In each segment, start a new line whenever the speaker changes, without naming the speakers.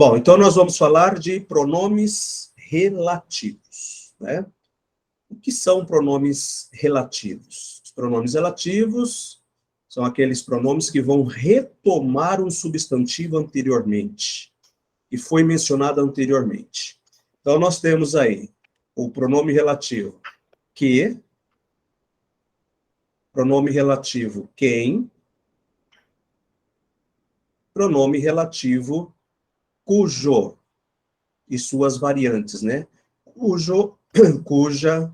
Bom, então nós vamos falar de pronomes relativos, né? O que são pronomes relativos? Os pronomes relativos são aqueles pronomes que vão retomar um substantivo anteriormente, que foi mencionado anteriormente. Então, nós temos aí o pronome relativo que, pronome relativo quem, pronome relativo cujo e suas variantes, né? Cujo, cuja,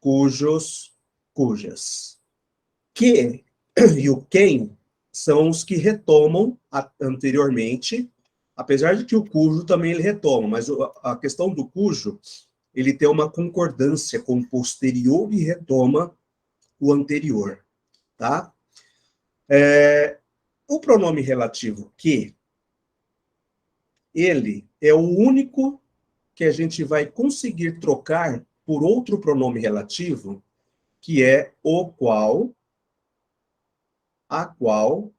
cujos, cujas. Que e o quem são os que retomam anteriormente, apesar de que o cujo também ele retoma, mas a questão do cujo, ele tem uma concordância com o posterior e retoma o anterior, tá? O pronome relativo que, ele é o único que a gente vai conseguir trocar por outro pronome relativo, que é o qual, a qual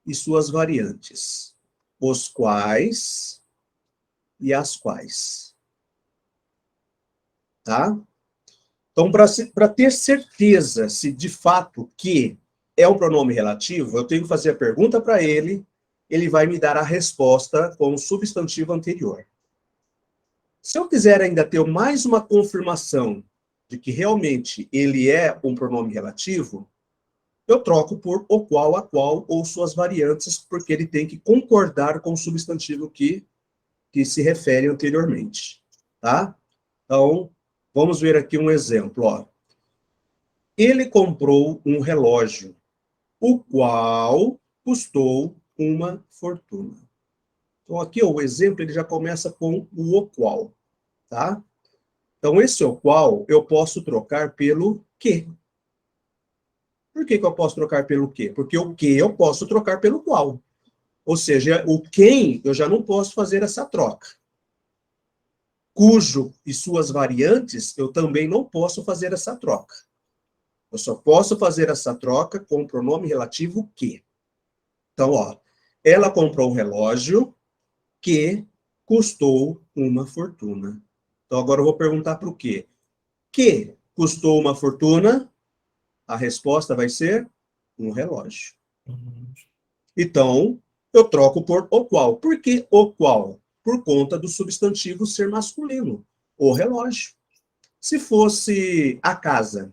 e suas variantes. Os quais e as quais. Tá? Então, para ter certeza se de fato que é um pronome relativo, eu tenho que fazer a pergunta para ele, ele vai me dar a resposta com o substantivo anterior. Se eu quiser ainda ter mais uma confirmação de que realmente ele é um pronome relativo, eu troco por o qual, a qual ou suas variantes, porque ele tem que concordar com o substantivo que se refere anteriormente. Tá? Então, vamos ver aqui um exemplo. Ó. Ele comprou um relógio, o qual custou uma fortuna. Então, aqui ó, o exemplo ele já começa com o qual. Tá? Então, esse o qual eu posso trocar pelo que. Por que eu posso trocar pelo quê? Porque o que eu posso trocar pelo qual. Ou seja, o quem eu já não posso fazer essa troca. Cujo e suas variantes eu também não posso fazer essa troca. Eu só posso fazer essa troca com o pronome relativo que. Então, ó, ela comprou um relógio que custou uma fortuna. Então, agora eu vou perguntar para o quê? Que custou uma fortuna? A resposta vai ser um relógio. Então, eu troco por o qual. Por que o qual? Por conta do substantivo ser masculino, o relógio. Se fosse a casa,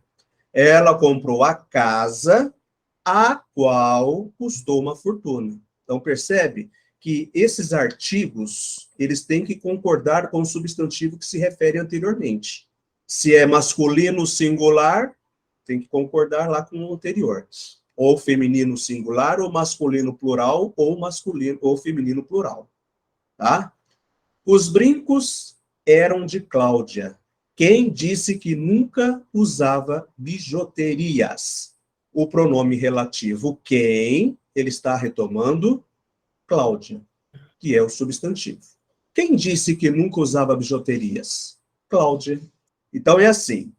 ela comprou a casa, a qual custou uma fortuna. Então, percebe que esses artigos, eles têm que concordar com o substantivo que se refere anteriormente. Se é masculino singular, tem que concordar lá com o anterior. Ou feminino singular, ou masculino plural, ou masculino ou feminino plural. Tá? Os brincos eram de Cláudia. Quem disse que nunca usava bijuterias? O pronome relativo quem, ele está retomando Cláudia, que é o substantivo. Quem disse que nunca usava bijuterias? Cláudia. Então é assim.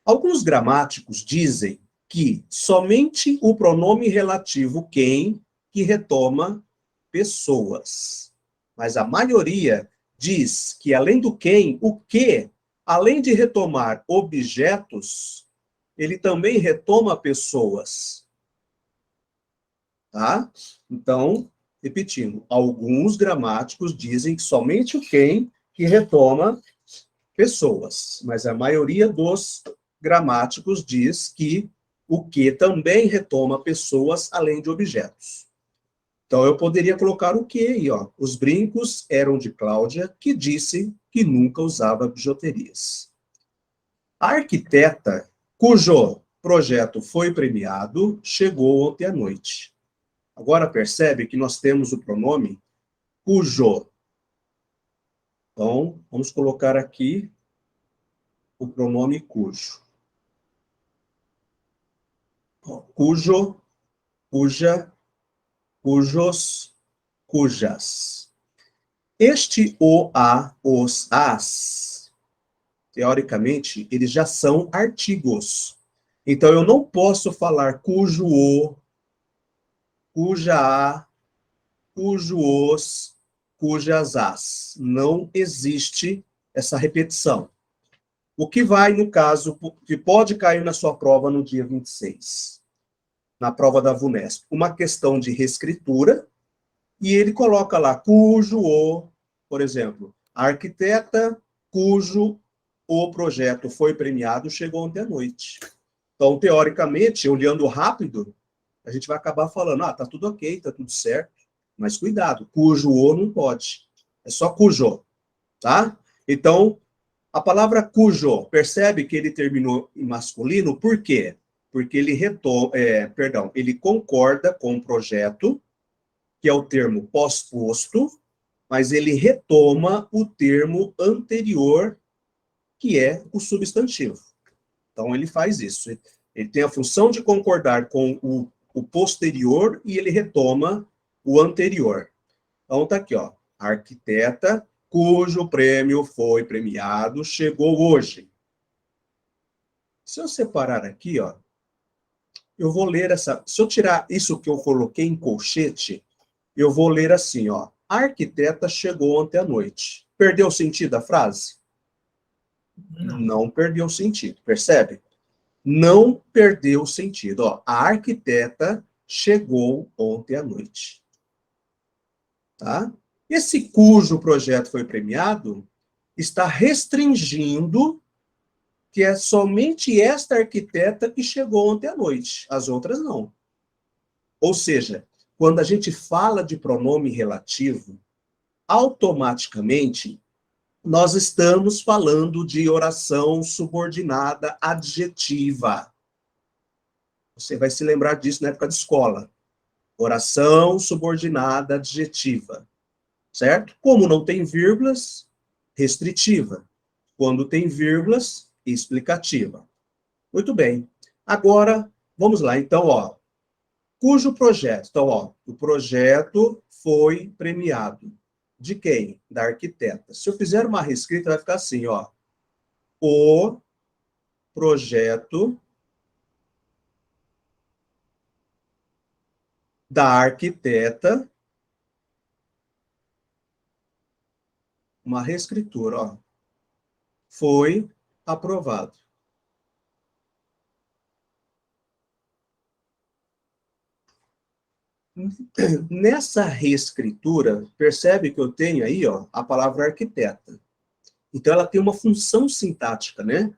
Alguns gramáticos dizem que somente o pronome relativo quem que retoma pessoas. Mas a maioria diz que, além do quem, o que, além de retomar objetos, ele também retoma pessoas. Tá? Então, repetindo, alguns gramáticos dizem que somente o quem que retoma pessoas, mas a maioria dos gramáticos diz que o que também retoma pessoas além de objetos. Então, eu poderia colocar o que aí, ó. Os brincos eram de Cláudia, que disse que nunca usava bijuterias. A arquiteta, cujo projeto foi premiado, chegou ontem à noite. Agora percebe que nós temos o pronome cujo. Então, vamos colocar aqui o pronome cujo. Cujo, cuja, cujos, cujas. Este o, a, os, as, teoricamente, eles já são artigos. Então, eu não posso falar cujo o, cuja a, cujo os, cujas as. Não existe essa repetição. O que vai, no caso, que pode cair na sua prova no dia 26, na prova da VUNESP, uma questão de reescritura, e ele coloca lá, cujo o, por exemplo, a arquiteta cujo o projeto foi premiado chegou ontem à noite. Então, teoricamente, olhando rápido, a gente vai acabar falando, tá tudo ok, tá tudo certo, mas cuidado, cujo o não pode. É só cujo, tá? Então, a palavra cujo, percebe que ele terminou em masculino, por quê? Porque ele ele concorda com o projeto, que é o termo pós-posto, mas ele retoma o termo anterior, que é o substantivo. Então, ele faz isso. Ele tem a função de concordar com o posterior e ele retoma o anterior. Então, tá aqui, ó. A arquiteta cujo prêmio foi premiado chegou hoje. Se eu separar aqui, ó, eu vou ler essa... Se eu tirar isso que eu coloquei em colchete, eu vou ler assim, ó. A arquiteta chegou ontem à noite. Perdeu o sentido a frase? Não perdeu o sentido, percebe? Não perdeu o sentido. Ó, a arquiteta chegou ontem à noite. Tá? Esse cujo projeto foi premiado está restringindo que é somente esta arquiteta que chegou ontem à noite. As outras não. Ou seja, quando a gente fala de pronome relativo, automaticamente nós estamos falando de oração subordinada adjetiva. Você vai se lembrar disso na época de escola. Oração subordinada adjetiva. Certo? Como não tem vírgulas, restritiva. Quando tem vírgulas, explicativa. Muito bem. Agora, vamos lá. Então, ó, cujo projeto? Então, ó, o projeto foi premiado. De quem? Da arquiteta. Se eu fizer uma reescrita, vai ficar assim, ó. O projeto da arquiteta, uma reescritura, ó, foi aprovado. Nessa reescritura, percebe que eu tenho aí, ó, a palavra arquiteta. Então, ela tem uma função sintática, né?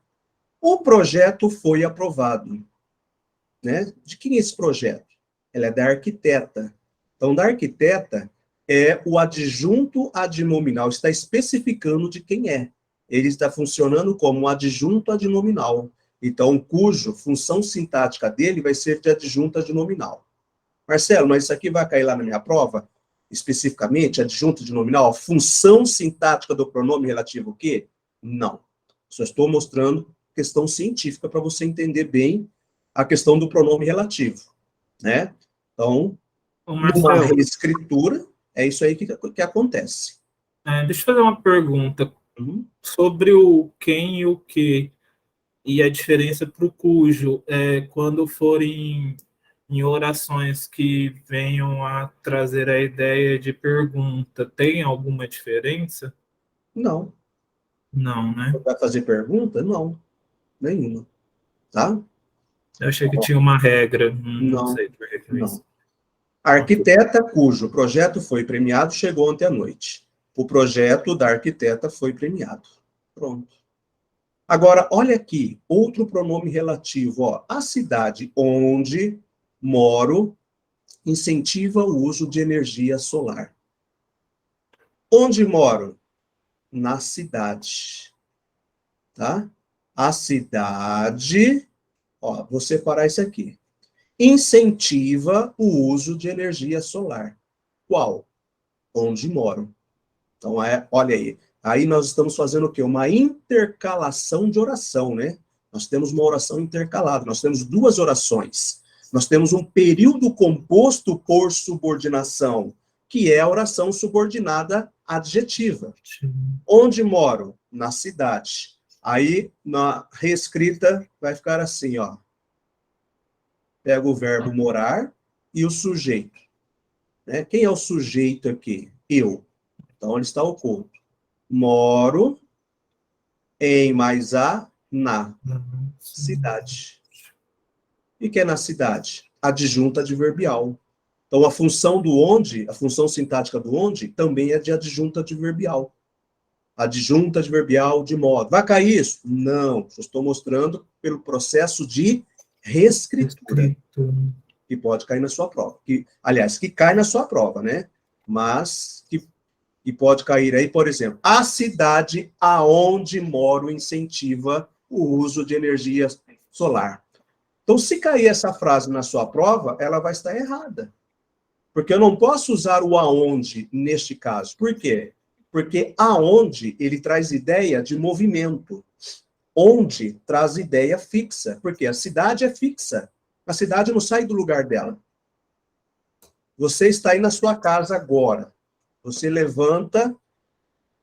O projeto foi aprovado, né? De quem é esse projeto? Ela é da arquiteta. Então, da arquiteta é o adjunto adnominal, está especificando de quem é. Ele está funcionando como um adjunto adnominal. Então, cujo função sintática dele vai ser de adjunto adnominal. Marcelo, mas isso aqui vai cair lá na minha prova? Especificamente, adjunto de nominal, a função sintática do pronome relativo o quê? Não. Só estou mostrando questão científica para você entender bem a questão do pronome relativo, né? Então, numa
Marcelo,
reescritura, é isso aí que acontece.
deixa eu fazer uma pergunta
Uhum.
sobre o quem e o que, e a diferença para o cujo, quando forem em orações que venham a trazer a ideia de pergunta, tem alguma diferença?
Não.
Não, né?
Vai fazer pergunta? Não. Nenhuma. Tá?
Eu achei que tinha uma regra, não
Não.
sei por que é
Não.
isso.
A arquiteta cujo projeto foi premiado chegou ontem à noite. O projeto da arquiteta foi premiado. Pronto. Agora, olha aqui, outro pronome relativo. Ó. A cidade onde moro incentiva o uso de energia solar. Onde moro? Na cidade. Tá? A cidade, ó, vou separar isso aqui. Incentiva o uso de energia solar. Qual? Onde moro. Então, olha aí. Aí nós estamos fazendo o quê? Uma intercalação de oração, né? Nós temos uma oração intercalada. Nós temos duas orações. Nós temos um período composto por subordinação, que é a oração subordinada adjetiva. Onde moro? Na cidade. Aí, na reescrita, vai ficar assim, ó. Pega o verbo morar e o sujeito. né? Quem é o sujeito aqui? Eu. Então, ele está oculto. Moro em mais a na cidade. E que é na cidade? Adjunta adverbial. Então, a função do onde, a função sintática do onde, também é de adjunta adverbial. Adjunta adverbial de modo. Vai cair isso? Não. Eu estou mostrando pelo processo de reescritura, que pode cair na sua prova. Aliás, que cai na sua prova, né? Mas que pode cair aí, por exemplo, a cidade aonde moro incentiva o uso de energia solar. Então, se cair essa frase na sua prova, ela vai estar errada. Porque eu não posso usar o aonde neste caso. Por quê? Porque aonde ele traz ideia de movimento. Onde traz ideia fixa. Porque a cidade é fixa. A cidade não sai do lugar dela. Você está aí na sua casa agora. Você levanta,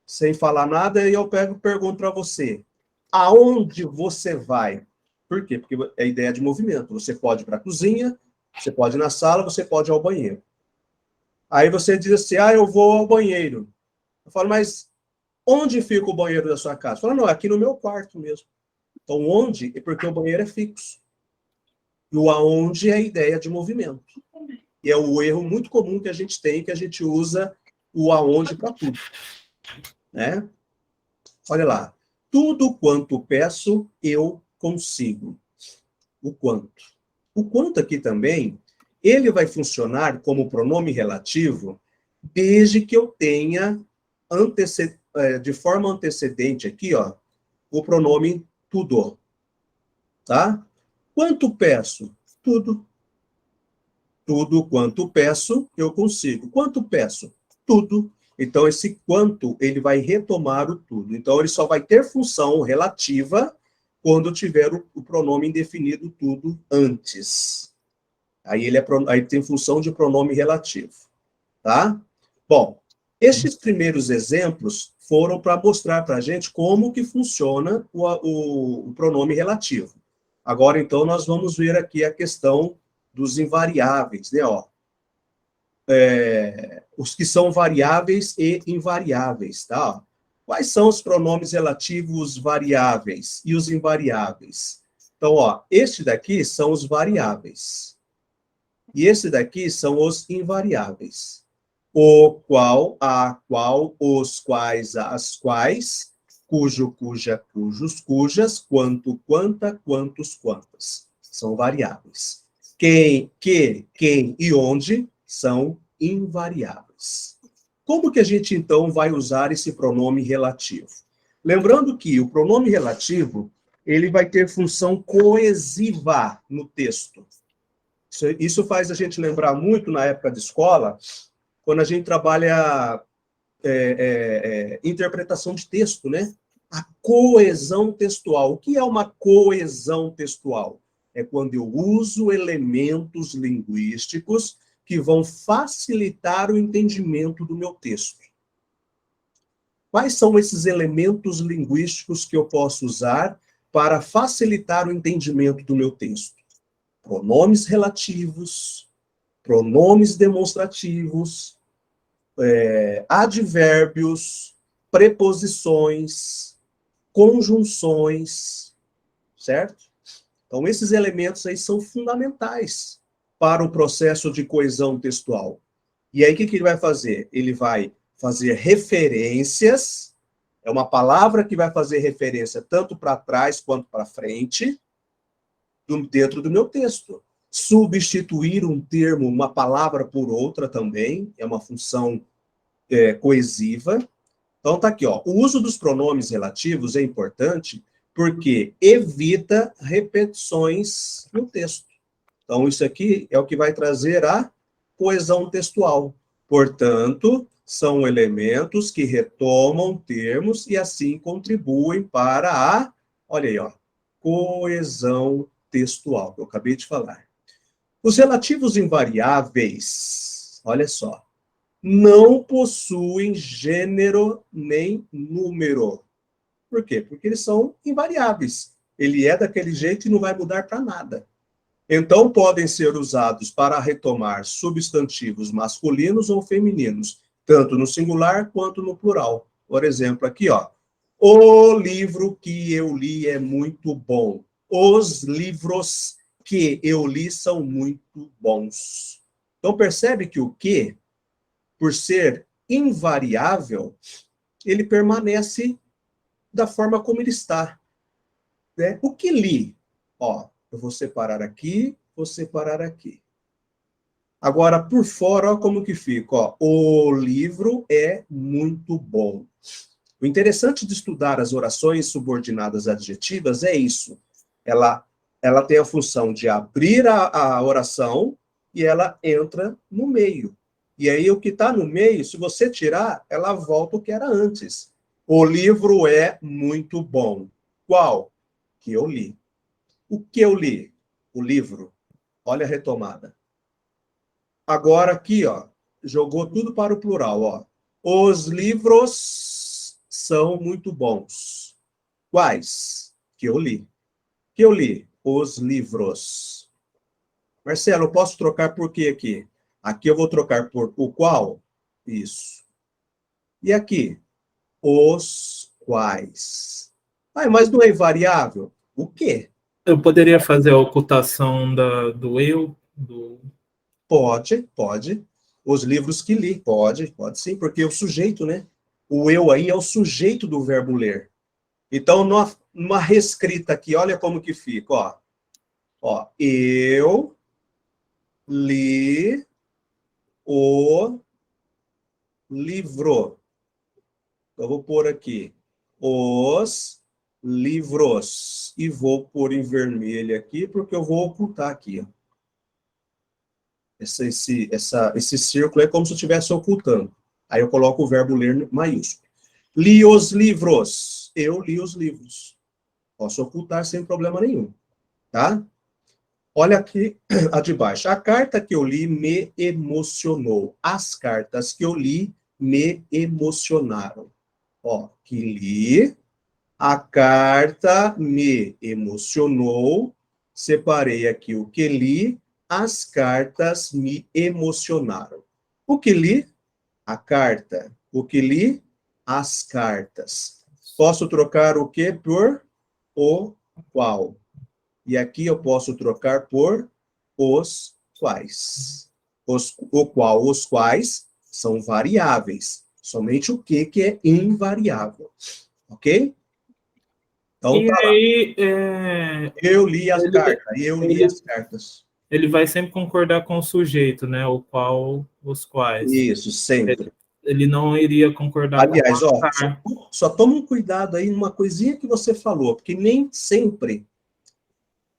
sem falar nada, e eu pergunto para você. Aonde você vai? Por quê? Porque é ideia de movimento. Você pode ir para a cozinha, você pode ir na sala, você pode ir ao banheiro. Aí você diz assim, eu vou ao banheiro. Eu falo, mas onde fica o banheiro da sua casa? Fala, não, é aqui no meu quarto mesmo. Então, onde? É porque o banheiro é fixo. E o aonde é a ideia de movimento. E é o erro muito comum que a gente tem, que a gente usa o aonde para tudo. Né? Olha lá. Tudo quanto peço, eu consigo. O quanto. O quanto aqui também, ele vai funcionar como pronome relativo desde que eu tenha de forma antecedente aqui, ó, o pronome tudo. Tá? Quanto peço? Tudo. Tudo quanto peço, eu consigo. Quanto peço? Tudo. Então, esse quanto, ele vai retomar o tudo. Então, ele só vai ter função relativa quando tiver o pronome indefinido tudo antes. Aí tem função de pronome relativo. Tá? Bom, estes primeiros exemplos foram para mostrar para a gente como que funciona o pronome relativo. Agora, então, nós vamos ver aqui a questão dos invariáveis, né? Ó, os que são variáveis e invariáveis, tá? Quais são os pronomes relativos variáveis e os invariáveis? Então, ó, este daqui são os variáveis. E esse daqui são os invariáveis. O qual, a qual, os quais, as quais, cujo, cuja, cujos, cujas, quanto, quanta, quantos, quantas. São variáveis. Quem, que, quem e onde são invariáveis. Como que a gente, então, vai usar esse pronome relativo? Lembrando que o pronome relativo, ele vai ter função coesiva no texto. Isso faz a gente lembrar muito na época de escola, quando a gente trabalha interpretação de texto, né? A coesão textual. O que é uma coesão textual? É quando eu uso elementos linguísticos que vão facilitar o entendimento do meu texto. Quais são esses elementos linguísticos que eu posso usar para facilitar o entendimento do meu texto? Pronomes relativos, pronomes demonstrativos, advérbios, preposições, conjunções, certo? Então, esses elementos aí são fundamentais para o processo de coesão textual. E aí, o que ele vai fazer? Ele vai fazer referências, é uma palavra que vai fazer referência tanto para trás quanto para frente, dentro do meu texto. Substituir um termo, uma palavra por outra também, é uma função coesiva. Então, tá aqui, ó. O uso dos pronomes relativos é importante porque evita repetições no texto. Então, isso aqui é o que vai trazer a coesão textual. Portanto, são elementos que retomam termos e assim contribuem para a, olha aí, ó, coesão textual, que eu acabei de falar. Os relativos invariáveis, olha só, não possuem gênero nem número. Por quê? Porque eles são invariáveis. Ele é daquele jeito e não vai mudar para nada. Então, podem ser usados para retomar substantivos masculinos ou femininos, tanto no singular quanto no plural. Por exemplo, aqui, ó. O livro que eu li é muito bom. Os livros que eu li são muito bons. Então, percebe que o que, por ser invariável, ele permanece da forma como ele está. Né? O que li? Ó, eu vou separar aqui, vou separar aqui. Agora, por fora, ó, como que fica? Ó, o livro é muito bom. O interessante de estudar as orações subordinadas adjetivas é isso. Ela tem a função de abrir a oração e ela entra no meio. E aí, o que está no meio, se você tirar, ela volta o que era antes. O livro é muito bom. Qual? Que eu li. O que eu li? O livro. Olha a retomada. Agora aqui, ó, jogou tudo para o plural, ó. Os livros são muito bons. Quais? Que eu li. Que eu li? Os livros. Marcelo, eu posso trocar por quê aqui? Aqui eu vou trocar por o qual? Isso. E aqui? Os quais. Ah, mas não é invariável? O quê?
Eu poderia fazer a ocultação do eu, do...
Pode, pode. Os livros que li, pode sim, porque o sujeito, né? O eu aí é o sujeito do verbo ler. Então, numa reescrita aqui, olha como que fica, ó. Ó, eu li o livro. Eu vou pôr aqui os livros. E vou pôr em vermelho aqui, porque eu vou ocultar aqui, ó. Esse círculo é como se eu estivesse ocultando. Aí eu coloco o verbo ler maiúsculo. Li os livros. Eu li os livros. Posso ocultar sem problema nenhum. Tá? Olha aqui a de baixo. A carta que eu li me emocionou. As cartas que eu li me emocionaram. Ó, que li. A carta me emocionou. Separei aqui o que li. As cartas me emocionaram. O que li? A carta. O que li? As cartas. Posso trocar o que por o qual? E aqui eu posso trocar por os quais. O qual, os quais são variáveis. Somente o que é invariável. Ok? Então
E
tá lá.
aí,
Eu li as
ele,
cartas. Eu li
ele,
as cartas.
ele vai sempre concordar com o sujeito, né? O qual, os quais.
Isso, sempre.
Ele não iria concordar com
Aliás, ó,
a carta.
só toma um cuidado aí numa coisinha que você falou, porque nem sempre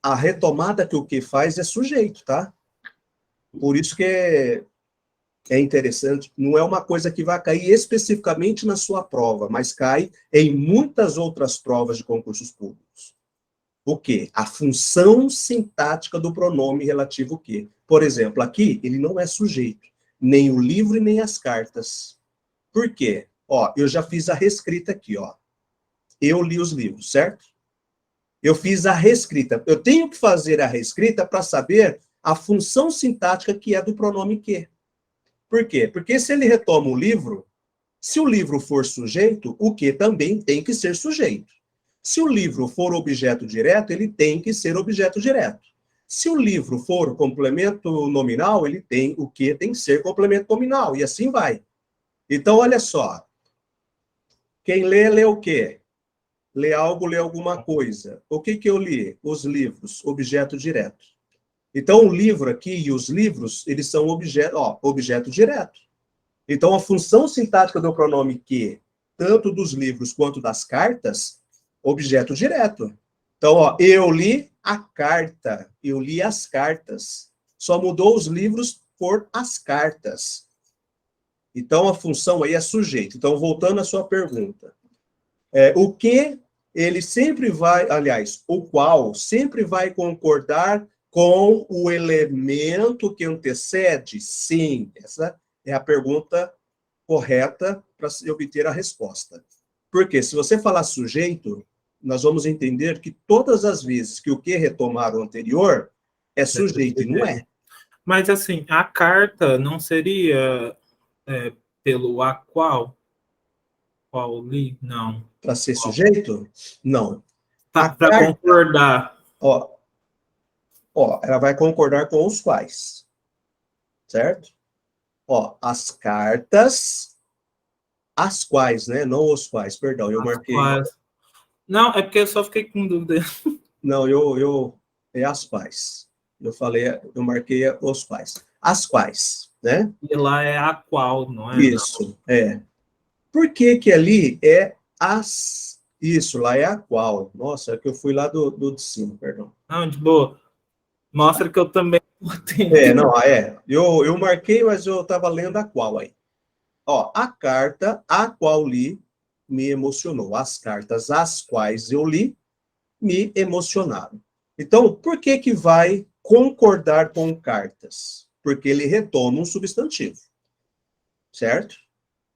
a retomada que o que faz é sujeito, tá? Por isso que é interessante, não é uma coisa que vai cair especificamente na sua prova, mas cai em muitas outras provas de concursos públicos. O quê? A função sintática do pronome relativo o quê? Por exemplo, aqui ele não é sujeito, nem o livro e nem as cartas. Por quê? Ó, eu já fiz a reescrita aqui, ó. Eu li os livros, certo? Eu fiz a reescrita. Eu tenho que fazer a reescrita para saber a função sintática que é do pronome que. Por quê? Porque se ele retoma o livro, se o livro for sujeito, o que também tem que ser sujeito. Se o livro for objeto direto, ele tem que ser objeto direto. Se o livro for complemento nominal, o que tem que ser complemento nominal, e assim vai. Então, olha só. Quem lê, lê o quê? Lê algo, lê alguma coisa. O que eu li? Os livros, objeto direto. Então, o livro aqui e os livros, eles são objeto direto. Então, a função sintática do pronome que, tanto dos livros quanto das cartas, objeto direto. Então, ó, eu li a carta, eu li as cartas. Só mudou os livros por as cartas. Então, a função aí é sujeito. Então, voltando à sua pergunta. O que ele sempre vai, aliás, o qual sempre vai concordar com o elemento que antecede? Sim, essa é a pergunta correta para se obter a resposta. Porque se você falar sujeito, nós vamos entender que todas as vezes que o que retomar o anterior, é sujeito e não é.
Mas, assim, a carta não seria pelo a qual li? Não.
Para ser sujeito? Não. A
Para
carta,
concordar.
ó, ela vai concordar com os quais, certo? Ó, as cartas, as quais, né? Não os quais, perdão, eu marquei.
Quais. Não, é porque eu só fiquei com dúvida.
Não, é as quais. Eu falei, eu marquei os quais. As quais, né?
E lá é a qual, não é?
Isso, é. Por que que ali é as... Isso, lá é a qual. Nossa, é que eu fui lá do de cima, perdão.
Não, de boa. Mostra que eu também
Não, eu marquei, mas eu estava lendo a qual aí. Ó, a carta a qual li me emocionou. As cartas as quais eu li me emocionaram. Então, por que que vai concordar com cartas? Porque ele retoma um substantivo, certo?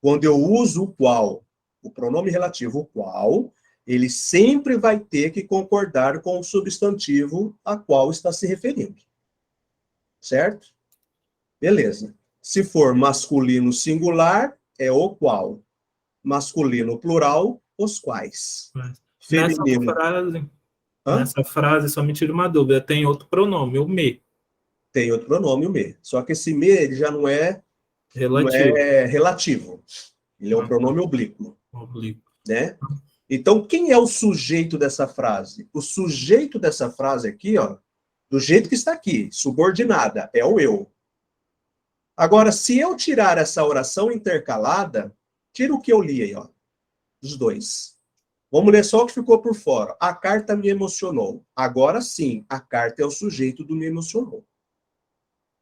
Quando eu uso o qual, o pronome relativo o qual, ele sempre vai ter que concordar com o substantivo a qual está se referindo. Certo? Beleza. Se for masculino singular, é o qual. Masculino plural, os quais.
Nessa
Feminino.
frase,
Hã?
só me tira uma dúvida. Tem outro pronome, o me,
Tem outro pronome, o me. Só que esse me ele já não
relativo.
é relativo. Ele é um pronome oblíquo,
Oblíquo.
né? Então, quem é o sujeito dessa frase? O sujeito dessa frase aqui, ó, do jeito que está aqui, subordinada, é o eu. Agora, se eu tirar essa oração intercalada, tira o que eu li aí, ó, os dois. Vamos ler só o que ficou por fora. A carta me emocionou. Agora sim, a carta é o sujeito do me emocionou.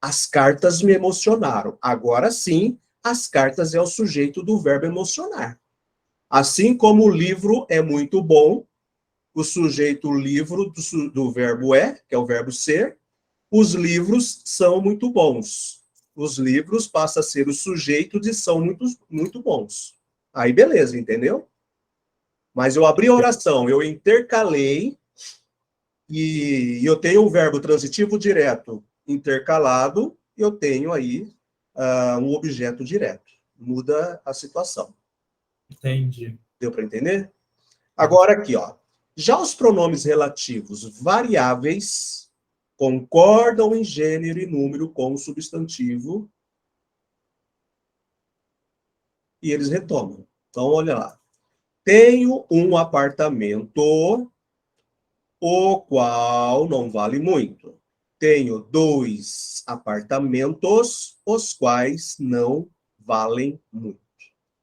As cartas me emocionaram. Agora sim, as cartas é o sujeito do verbo emocionar. Assim como o livro é muito bom, o sujeito livro do verbo é, que é o verbo ser, os livros são muito bons. Os livros passam a ser o sujeito de são muito, muito bons. Aí beleza, entendeu? Mas eu abri a oração, eu intercalei e eu tenho o verbo transitivo direto intercalado, eu tenho aí um objeto direto. Muda a situação.
Entendi.
Deu para entender? Agora aqui, ó. Já os pronomes relativos variáveis concordam em gênero e número com o substantivo e eles retomam. Então, olha lá. Tenho um apartamento, o qual não vale muito. Tenho 2 apartamentos, os quais não valem muito.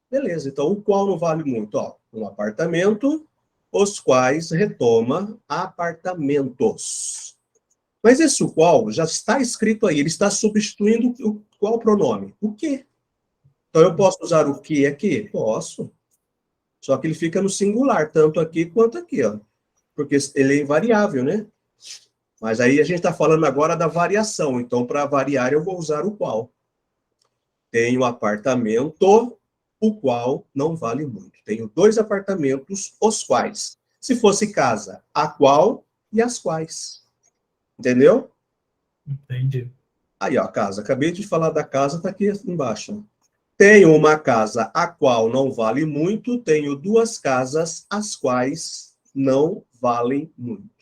Beleza, então o qual não vale muito? Ó, um apartamento, os quais retoma apartamentos. Mas esse o qual já está escrito aí, ele está substituindo qual pronome? O que? Então eu posso usar o que aqui? Posso. Só que ele fica no singular, tanto aqui quanto aqui, ó. Porque ele é invariável, né? Mas aí a gente está falando agora da variação. Então, para variar, eu vou usar o qual. Tenho apartamento, o qual não vale muito. Tenho 2 apartamentos, os quais. Se fosse casa, a qual e as quais. Entendeu?
Entendi.
Aí, ó, a casa. Acabei de falar da casa, está aqui embaixo. Tenho uma casa, a qual não vale muito. Tenho 2 casas, as quais não valem muito.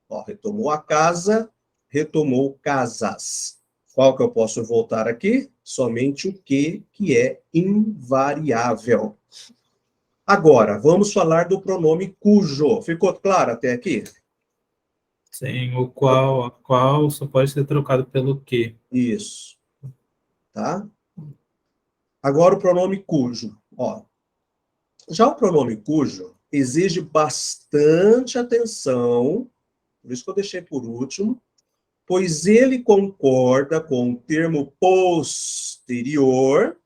Ó, retomou a casa, retomou casas. Qual que eu posso voltar aqui? Somente o que é invariável. Agora, vamos falar do pronome cujo. Ficou claro até aqui?
Sim, o qual, a qual só pode ser trocado pelo que.
Isso. Tá? Agora o pronome cujo. Ó, já o pronome cujo exige bastante atenção, por isso que eu deixei por último, pois ele concorda com o termo posterior,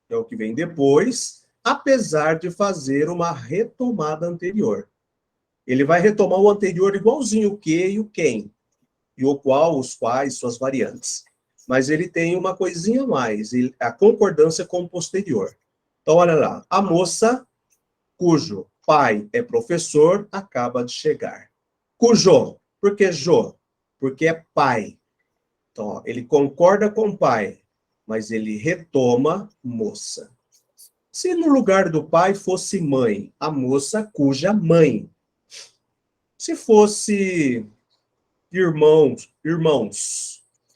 que é o que vem depois, apesar de fazer uma retomada anterior. Ele vai retomar o anterior igualzinho o que e o quem, e o qual, os quais, suas variantes. Mas ele tem uma coisinha a mais, a concordância com o posterior. Então, olha lá, a moça cujo pai é professor acaba de chegar. Cujo, por que jo? porque é pai. Então, ó, ele concorda com o pai, mas ele retoma moça. Se no lugar do pai fosse mãe, a moça cuja mãe. Se fosse irmãos,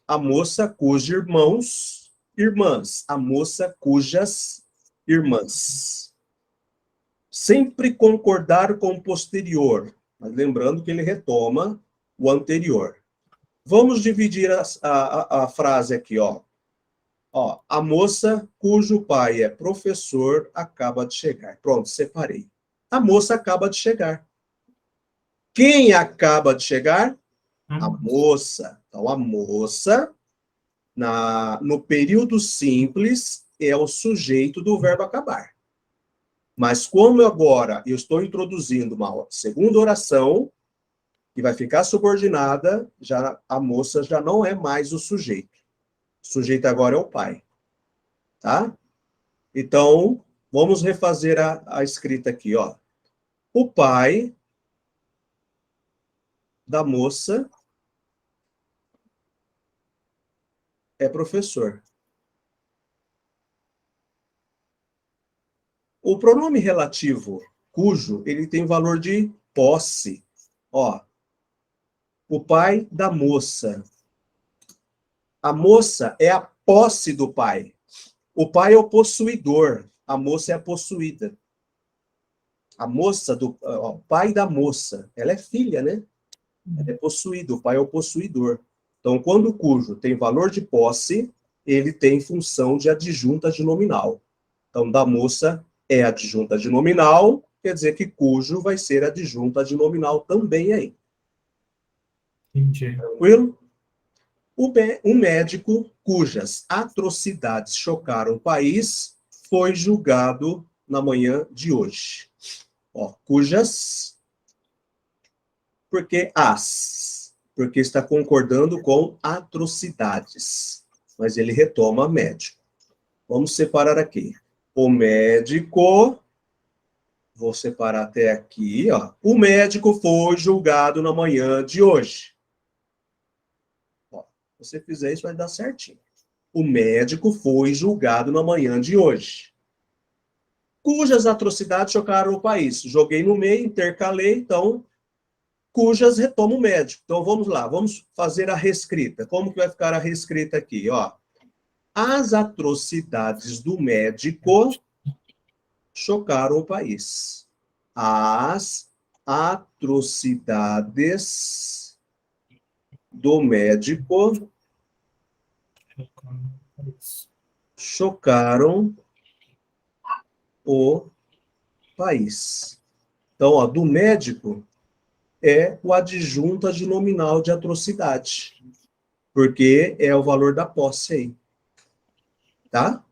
a moça cujos irmãos, irmãs, a moça cujas irmãs. Sempre concordar com o posterior, mas lembrando que ele retoma o anterior. Vamos dividir a frase aqui, ó. Ó, a moça cujo pai é professor acaba de chegar. Pronto, separei. A moça acaba de chegar. Quem acaba de chegar? A moça. Então, a moça, no período simples, é o sujeito do verbo acabar. Mas como agora eu estou introduzindo uma segunda oração, que vai ficar subordinada, já, a moça já não é mais o sujeito. O sujeito agora é o pai. Tá? Então, vamos refazer a escrita aqui, ó. O pai da moça é professor. O pronome relativo cujo, ele tem valor de posse. Ó, o pai da moça. A moça é a posse do pai. O pai é o possuidor. A moça é a possuída. A moça, o pai da moça, ela é filha, né? Ela é possuída, o pai é o possuidor. Então, quando o cujo tem valor de posse, ele tem função de adjunta de nominal. Então, da moça é adjunta de nominal, quer dizer que cujo vai ser adjunta de nominal também aí.
Entendi.
Tranquilo? Um médico cujas atrocidades chocaram o país foi julgado na manhã de hoje. Ó, cujas, porque porque está concordando com atrocidades. Mas ele retoma médico. Vamos separar aqui. O médico, vou separar até aqui, ó. O médico foi julgado na manhã de hoje. Ó, se você fizer isso, vai dar certinho. O médico foi julgado na manhã de hoje. Cujas atrocidades chocaram o país. Joguei no meio, intercalei, então, cujas retoma o médico. Então, vamos lá, vamos fazer a reescrita. Como que vai ficar a reescrita aqui, ó? As atrocidades do médico chocaram o país. As atrocidades do médico chocaram o país. Então, ó, do médico é o adjunta de nominal de atrocidade, porque é o valor da posse aí. Tá?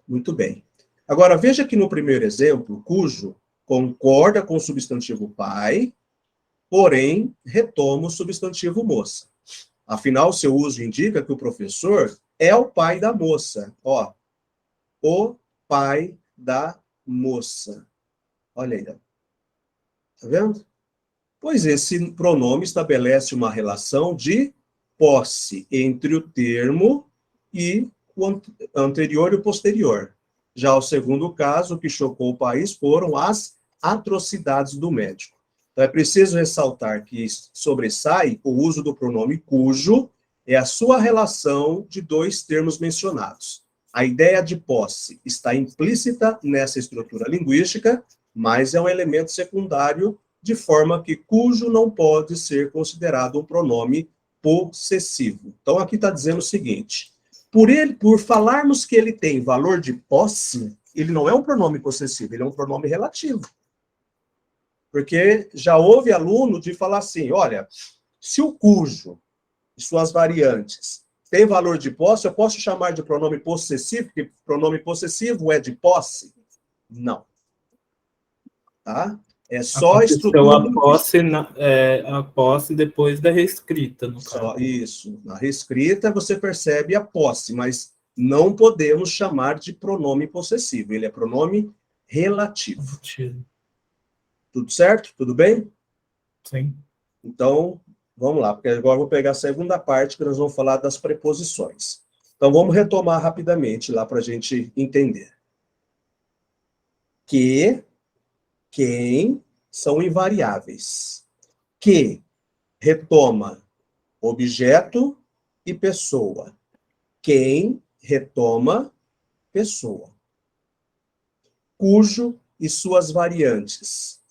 Muito bem. Agora, veja que no primeiro exemplo, cujo concorda com o substantivo pai, porém retoma o substantivo moça. Afinal, seu uso indica que o professor é o pai da moça. Ó, o pai da moça. Olha aí. Tá vendo? Pois esse pronome estabelece uma relação de posse entre o termo e o anterior e o posterior. Já o segundo caso, que chocou o país, foram as atrocidades do médico. Então, é preciso ressaltar que sobressai o uso do pronome cujo, é a sua relação de dois termos mencionados. A ideia de posse está implícita nessa estrutura linguística, mas é um elemento secundário, de forma que cujo não pode ser considerado um pronome possessivo. Então, aqui está dizendo o seguinte: por falarmos que ele tem valor de posse, ele não é um pronome possessivo, ele é um pronome relativo. Porque já houve aluno de falar assim, olha, se o cujo e suas variantes tem valor de posse, eu posso chamar de pronome possessivo, porque pronome possessivo é de posse? Não. Tá? É só a estrutura.
A posse depois da reescrita, no caso.
Isso. Na reescrita você percebe a posse, mas não podemos chamar de pronome possessivo. Ele é pronome relativo. Tudo certo? Tudo bem?
Sim.
Então, Vamos lá, porque agora eu vou pegar a segunda parte que nós vamos falar das preposições. Então, vamos retomar rapidamente lá para a gente entender. Que, quem são invariáveis. Que retoma objeto e pessoa. Quem retoma pessoa. Cujo e suas variantes.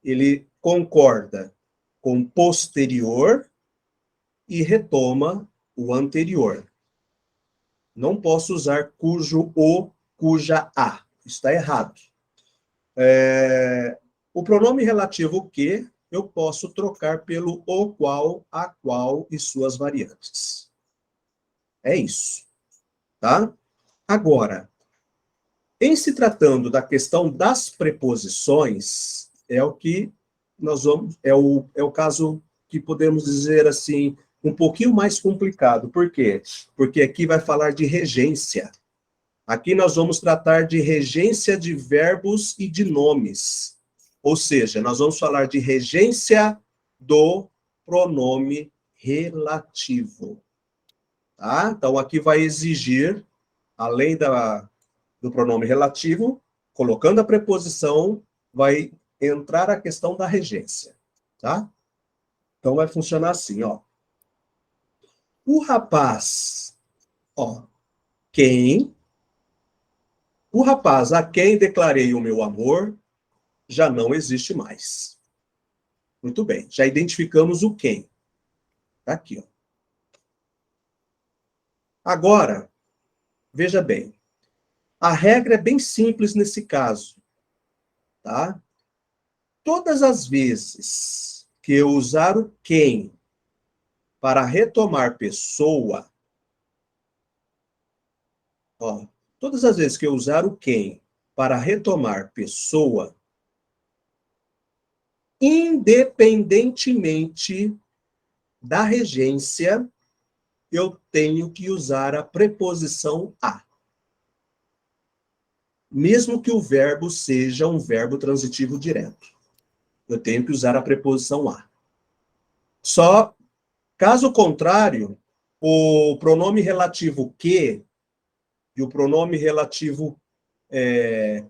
Ele concorda com posterior e retoma o anterior. Não posso usar cujo ou cuja a. Está errado. O pronome relativo que eu posso trocar pelo o qual, a qual e suas variantes. É isso. Tá? Agora, em se tratando da questão das preposições, é o que nós vamos, é o caso que podemos dizer assim, um pouquinho mais complicado. Por quê? Porque aqui vai falar de regência. Aqui nós vamos tratar de regência de verbos e de nomes. Ou seja, nós vamos falar de regência do pronome relativo. Tá? Então, aqui vai exigir, além do pronome relativo, colocando a preposição, vai entrar a questão da regência. Tá? Então, vai funcionar assim, ó. O rapaz, ó, quem... O rapaz a quem declarei o meu amor já não existe mais. Muito bem, já identificamos o quem. Tá aqui, ó. Agora, veja bem, a regra é bem simples nesse caso, tá? Todas as vezes que eu usar o quem para retomar pessoa, ó, todas as vezes que eu usar o quem para retomar pessoa, independentemente da regência, eu tenho que usar a preposição a. Mesmo que o verbo seja um verbo transitivo direto. Eu tenho que usar a preposição a. Só, caso contrário, o pronome relativo que e o pronome relativo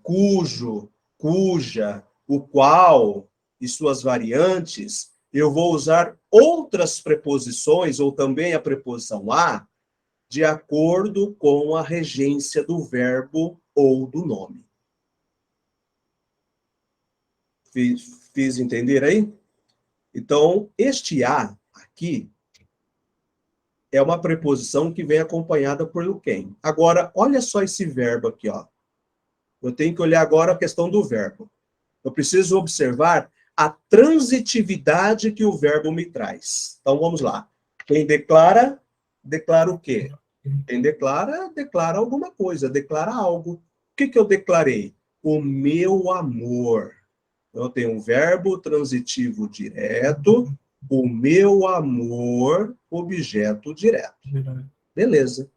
cujo, cuja, o qual e suas variantes, eu vou usar outras preposições, ou também a preposição a, de acordo com a regência do verbo ou do nome. Fiz entender aí? Então, este a aqui é uma preposição que vem acompanhada por o quem. Agora, olha só esse verbo aqui, ó. Eu tenho que olhar agora a questão do verbo. Eu preciso observar a transitividade que o verbo me traz. Então, vamos lá. Quem declara, declara o quê? Quem declara, declara alguma coisa, declara algo. O que eu declarei? O meu amor. Eu tenho um verbo transitivo direto, o meu amor, objeto direto. Beleza.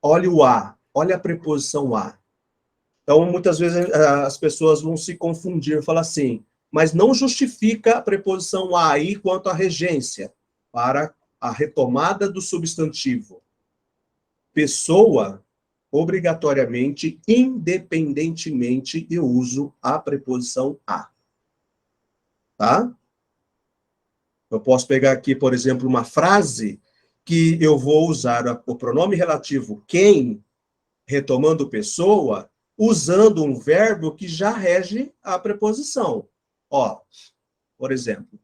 Olha o a, olha a preposição a. Então, muitas vezes as pessoas vão se confundir, falar assim, mas não justifica a preposição a aí quanto à regência para a retomada do substantivo. Pessoa, obrigatoriamente, independentemente, eu uso a preposição a. Tá? Eu posso pegar aqui, por exemplo, uma frase que eu vou usar o pronome relativo quem, retomando pessoa, usando um verbo que já rege a preposição. Ó, por exemplo,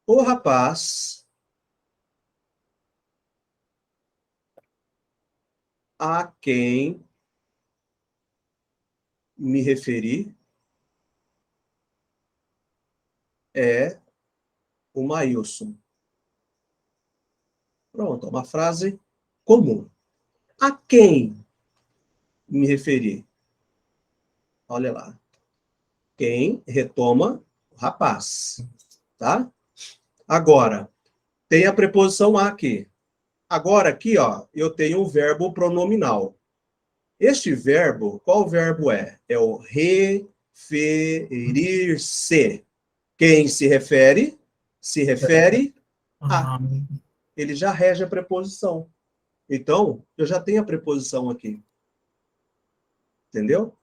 o rapaz a quem me referi é o Maílson. Pronto, é uma frase comum. A quem me referi? Olha lá. Quem retoma o rapaz, tá? Agora, tem a preposição a aqui. Agora, aqui, ó, eu tenho o verbo pronominal. Este verbo, qual verbo é? É o referir-se. Quem se refere a.
Ah,
Ele já rege a preposição. Então, eu já tenho a preposição aqui. Entendeu?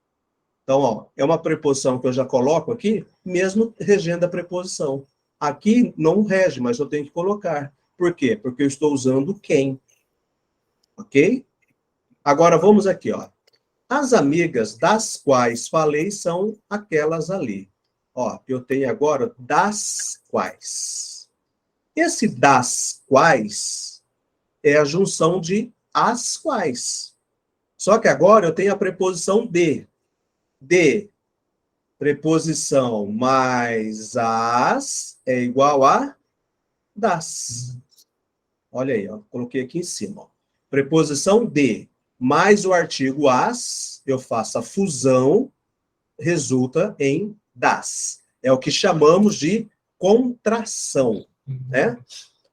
Então, ó, é uma preposição que eu já coloco aqui, mesmo regendo a preposição. Aqui não rege, mas eu tenho que colocar. Por quê? Porque eu estou usando quem. Ok? Agora vamos aqui, ó. As amigas das quais falei são aquelas ali. Ó, eu tenho agora das quais. Esse das quais é a junção de as quais. Só que agora eu tenho a preposição de. De, preposição mais as é igual a das. Olha aí, ó, coloquei aqui em cima. Ó. Preposição de mais o artigo as, eu faço a fusão, resulta em das. É o que chamamos de contração, né?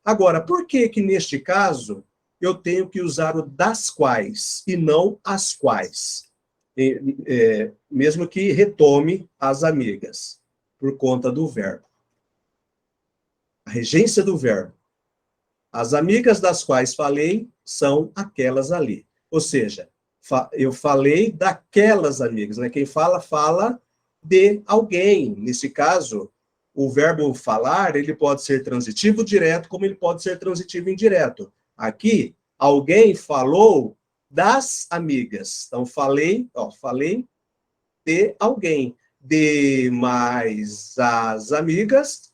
Agora, por que que neste caso eu tenho que usar o das quais e não as quais? Mesmo que retome as amigas, por conta do verbo. A regência do verbo. As amigas das quais falei são aquelas ali. Ou seja, eu falei daquelas amigas, né? Quem fala, fala de alguém. Nesse caso, o verbo falar, ele pode ser transitivo direto, como ele pode ser transitivo indireto. Aqui, alguém falou das amigas. Então, falei de alguém. De mais as amigas,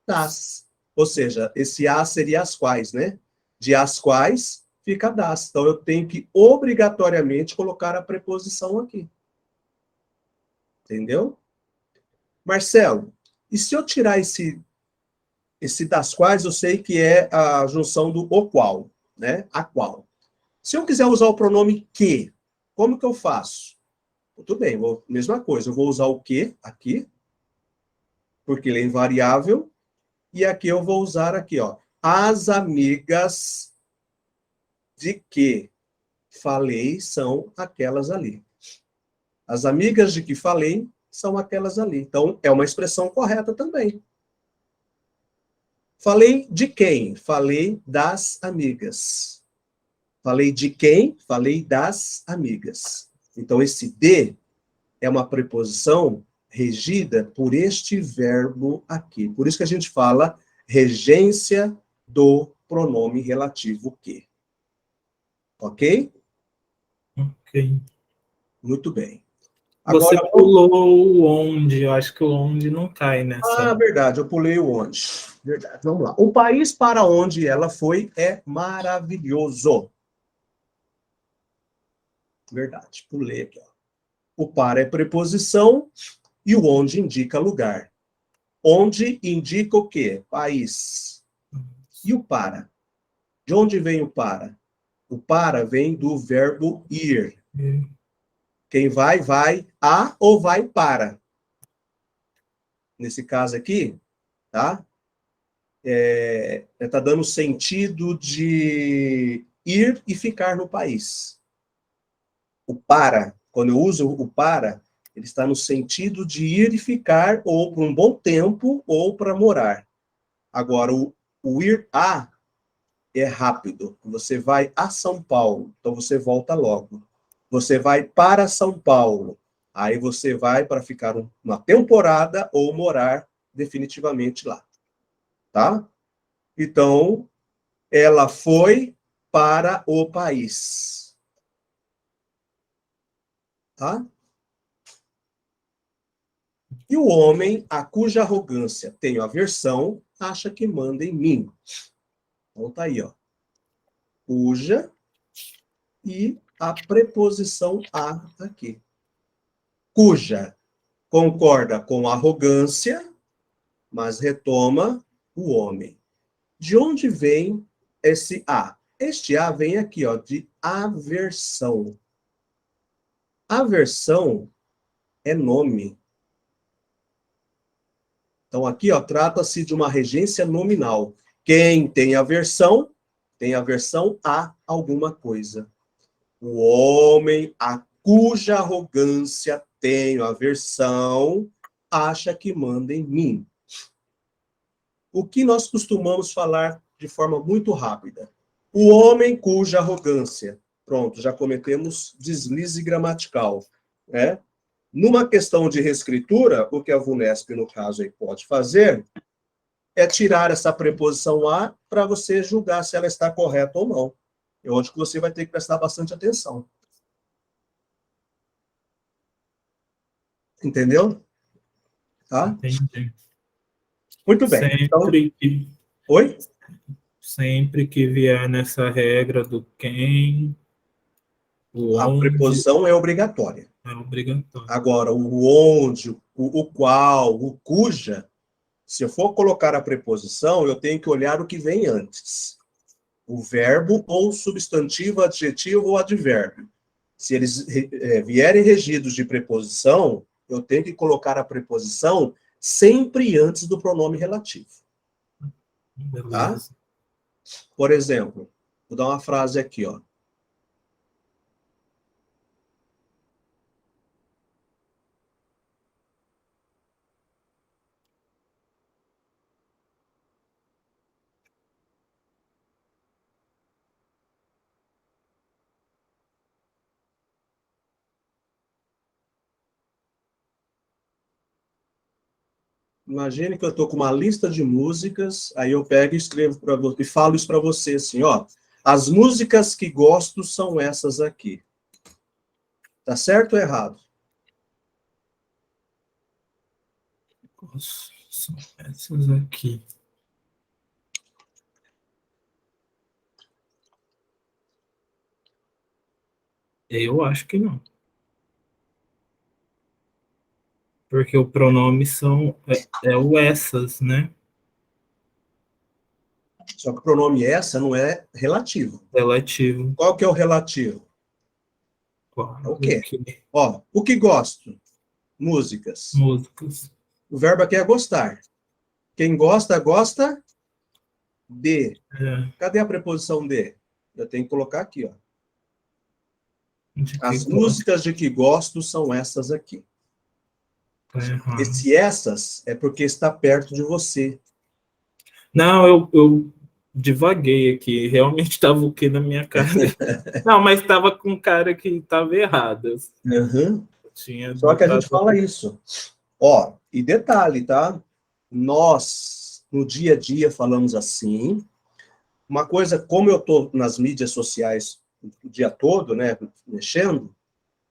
das. Ou seja, esse as seria as quais, né? De as quais fica das. Então, eu tenho que obrigatoriamente colocar a preposição aqui. Entendeu? Marcelo, e se eu tirar esse das quais, eu sei que é a junção do o qual, né? A qual. Se eu quiser usar o pronome que, como que eu faço? Tudo bem, mesma coisa. Eu vou usar o que aqui, porque ele é invariável. E aqui eu vou usar aqui, ó. As amigas de que falei são aquelas ali. As amigas de que falei são aquelas ali. Então, é uma expressão correta também. Falei de quem? Falei das amigas. Falei de quem? Falei das amigas. Então, esse de é uma preposição regida por este verbo aqui. Por isso que a gente fala regência do pronome relativo que. Ok?
ok.
Muito bem.
Você
Agora,
pulou o onde, eu acho que o onde não cai nessa.
verdade, eu pulei o onde. Verdade, vamos lá. O país para onde ela foi é maravilhoso. Verdade, pulei aqui. Ó. O para é preposição e o onde indica lugar. Onde indica o quê? País. E o para? De onde vem o para? O para vem do verbo ir. Quem vai, vai a ou vai para. Nesse caso aqui, tá? Tá dando sentido de ir e ficar no país. O para, quando eu uso o para, ele está no sentido de ir e ficar ou por um bom tempo ou para morar. Agora, o ir a é rápido. Você vai a São Paulo, então você volta logo. Você vai para São Paulo, aí você vai para ficar uma temporada ou morar definitivamente lá, tá? Então, ela foi para o país, tá? E o homem, a cuja arrogância tenho aversão, acha que manda em mim. Então tá aí, ó. Cuja e a preposição a aqui. Cuja concorda com arrogância, mas retoma o homem. De onde vem esse a? Este a vem aqui, ó, de aversão. Aversão é nome. Então, aqui, ó, trata-se de uma regência nominal. Quem tem aversão a alguma coisa. O homem a cuja arrogância tenho aversão, acha que manda em mim. o que nós costumamos falar de forma muito rápida? O homem cuja arrogância. Pronto, já cometemos deslize gramatical, né? Numa questão de reescritura, o que a VUNESP, no caso, aí pode fazer é tirar essa preposição a para você julgar se ela está correta ou não. É onde que você vai ter que prestar bastante atenção. Entendeu? Tá?
Entendi.
Muito bem. Então, oi?
Sempre que vier nessa regra do quem, o
A
onde,
preposição é obrigatória.
é obrigatório.
Agora, o onde, o qual, o cuja, se eu for colocar a preposição, eu tenho que olhar o que vem antes. O verbo ou substantivo, adjetivo ou advérbio. Se eles vierem regidos de preposição, eu tenho que colocar a preposição sempre antes do pronome relativo. Tá?
Beleza.
Por exemplo, vou dar uma frase aqui, ó. Imagine que eu estou com uma lista de músicas, aí eu pego e escrevo para você e falo isso para você assim, ó. As músicas que gosto são essas aqui. Tá certo ou errado?
São essas aqui. Eu acho que não. Porque o pronome é o essas, né?
Só que o pronome essa não é relativo.
Relativo.
Qual que é o relativo? É o quê? Ó, o que gosto? Músicas.
Músicas.
O verbo aqui é gostar. Quem gosta, gosta de. Cadê a preposição de? Eu tenho que colocar aqui, ó. As músicas de que gosto são essas aqui. Esse essas é porque está perto de você.
Não, eu divaguei aqui. Realmente estava o que na minha cara. Não, mas estava com cara que estava errado.
Uhum. Só que a gente fala isso. Ó, e detalhe, tá? Nós, no dia a dia, falamos assim. Uma coisa, como eu estou nas mídias sociais o dia todo, né, mexendo,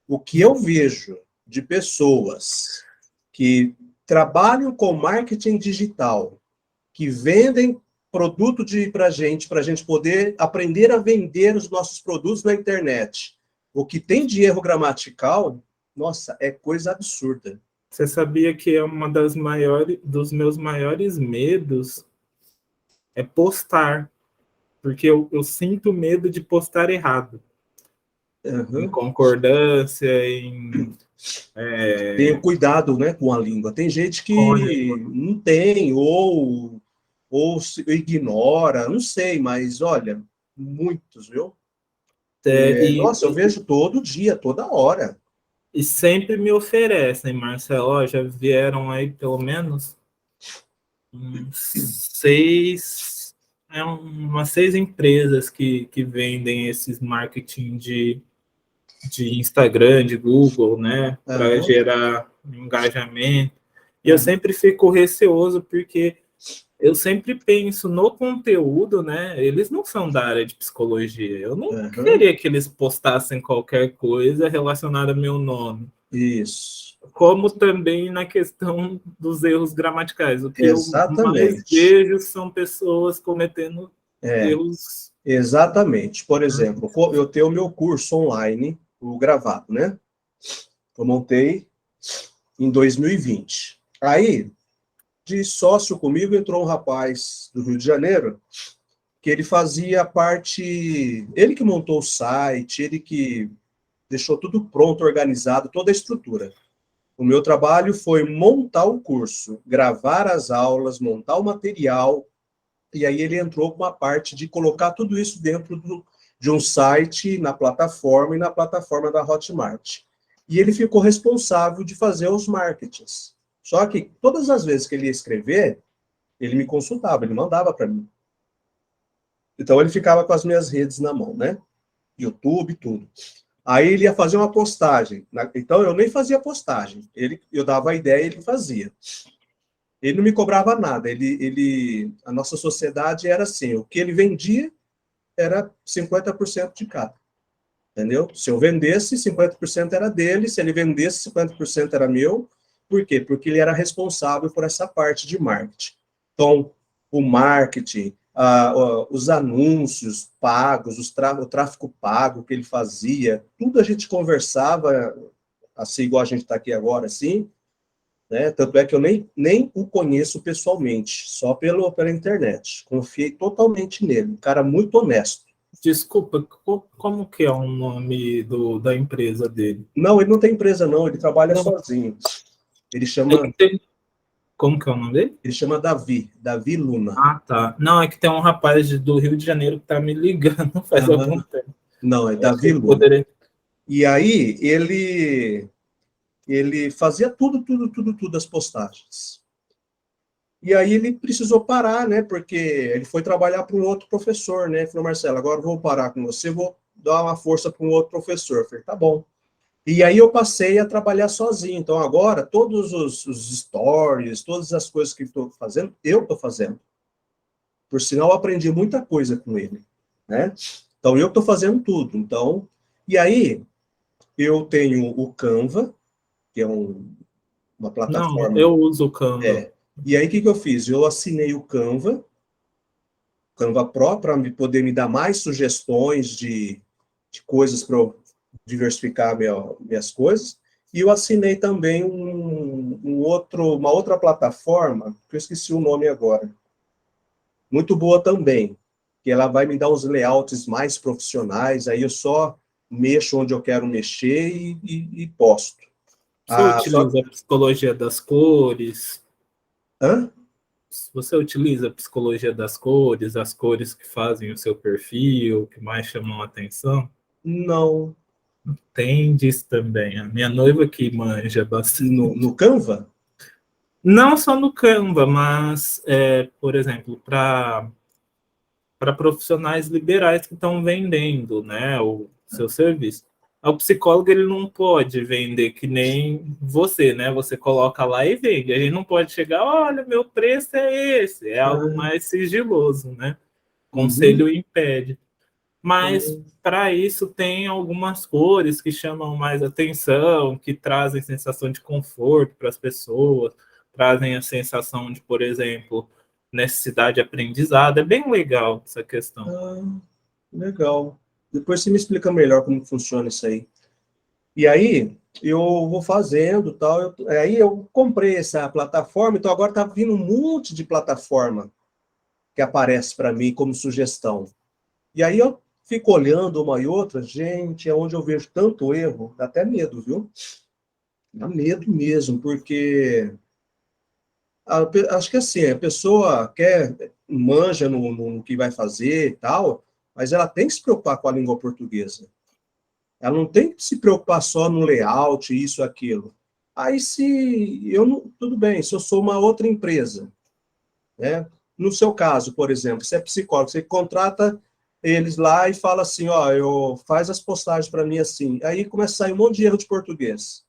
o que eu vejo de pessoas que trabalham com marketing digital, que vendem produto para a gente poder aprender a vender os nossos produtos na internet. O que tem de erro gramatical, nossa, é coisa absurda.
Você sabia que é uma dos meus maiores medos é postar, porque eu sinto medo de postar errado.
Uhum.
Em concordância,
Tenha cuidado, né, com a língua. Tem gente que não tem, ou ignora, não sei, mas olha, muitos, viu? Nossa, eu vejo todo dia, toda hora.
E sempre me oferecem, Marcelo, já vieram aí pelo menos umas 6 empresas que vendem esses marketing de Instagram, de Google, né, para gerar engajamento. E eu sempre fico receoso porque eu sempre penso no conteúdo, né? Eles não são da área de psicologia. Eu não queria que eles postassem qualquer coisa relacionada ao meu nome.
Isso.
Como também na questão dos erros gramaticais. O que
Exatamente.
eu mais vejo são pessoas cometendo erros.
Exatamente. Por exemplo, eu tenho o meu curso online, o gravado, né? Eu montei em 2020. Aí, de sócio comigo, entrou um rapaz do Rio de Janeiro, que ele fazia parte... Ele que montou o site, ele que deixou tudo pronto, organizado, toda a estrutura. O meu trabalho foi montar o curso, gravar as aulas, montar o material, e aí ele entrou com a parte de colocar tudo isso dentro de um site, na plataforma e na plataforma da Hotmart. E ele ficou responsável de fazer os marketings. Só que todas as vezes que ele ia escrever, Ele me consultava, ele mandava para mim. Então, ele ficava com as minhas redes na mão, né? YouTube, tudo. Aí ele ia fazer uma postagem. Então, eu nem fazia postagem. Eu dava a ideia e ele fazia. Ele não me cobrava nada. A nossa sociedade era assim, o que ele vendia era 50% de cada. Entendeu? Se eu vendesse, 50% era dele. Se ele vendesse, 50% era meu. Por quê? Porque ele era responsável por essa parte de marketing. Então, o marketing, os anúncios pagos, o tráfego pago que ele fazia, tudo a gente conversava, assim, igual a gente está aqui agora, assim, né? Tanto é que eu nem o conheço pessoalmente, só pela internet. Confiei totalmente nele, um cara muito honesto.
Desculpa, como que é o nome da empresa dele?
Não, ele não tem empresa, não, ele trabalha
Não,
sozinho. Ele chama,
como que é o nome dele?
ele chama Davi Luna.
Ah, tá. Não, é que tem um rapaz do Rio de Janeiro que tá me ligando faz algum
Uhum.
tempo.
Não, é
Eu
Davi
achei que
Luna.
poderia.
E aí, ele fazia tudo as postagens. E aí ele precisou parar, né? Porque ele foi trabalhar para um outro professor, né? Ele falou, Marcelo, agora eu vou parar com você, vou dar uma força para um outro professor. Eu falei, tá bom. E aí eu passei a trabalhar sozinho. Então agora, todos os stories, todas as coisas que estou fazendo, eu estou fazendo. Por sinal, eu aprendi muita coisa com ele, né? Então eu estou fazendo tudo. Então, e aí eu tenho o Canva, que é uma
Não,
plataforma.
eu uso o Canva.
É. E aí, o que eu fiz? Eu assinei o Canva Pro, para poder me dar mais sugestões de coisas para eu diversificar minhas coisas. E eu assinei também uma outra plataforma, que eu esqueci o nome agora. Muito boa também, que ela vai me dar uns layouts mais profissionais, aí eu só mexo onde eu quero mexer e posto.
Você
Só...
utiliza a psicologia das cores?
Hã?
Você utiliza a psicologia das cores, as cores que fazem o seu perfil, que mais chamam a atenção?
Não.
Tem disso também. A minha noiva que manja bastante.
No Canva?
Não só no Canva, mas, por exemplo, para profissionais liberais que estão vendendo, né, o seu serviço. O psicólogo ele não pode vender que nem você, né? Você coloca lá e vende. A gente não pode chegar, olha, meu preço é esse. É algo
Ah,
mais sigiloso, né? O
uhum.
conselho impede. Mas para isso tem algumas cores que chamam mais atenção, que trazem sensação de conforto para as pessoas, trazem a sensação de, por exemplo, necessidade de aprendizado. É bem legal essa questão.
Ah, legal. Depois você me explica melhor como funciona isso aí. E aí, eu vou fazendo tal. Aí eu comprei essa plataforma, então agora tá vindo um monte de plataforma que aparece para mim como sugestão. E aí eu fico olhando uma e outra, gente, é onde eu vejo tanto erro, dá até medo, viu? Dá medo mesmo, porque acho que assim, a pessoa manja no que vai fazer e tal, mas ela tem que se preocupar com a língua portuguesa. Ela não tem que se preocupar só no layout, isso, aquilo. Aí se eu não, tudo bem, se eu sou uma outra empresa, né? No seu caso, por exemplo, você é psicólogo, você contrata eles lá e fala assim, ó, faz as postagens para mim assim. Aí começa a sair um monte de erro de português.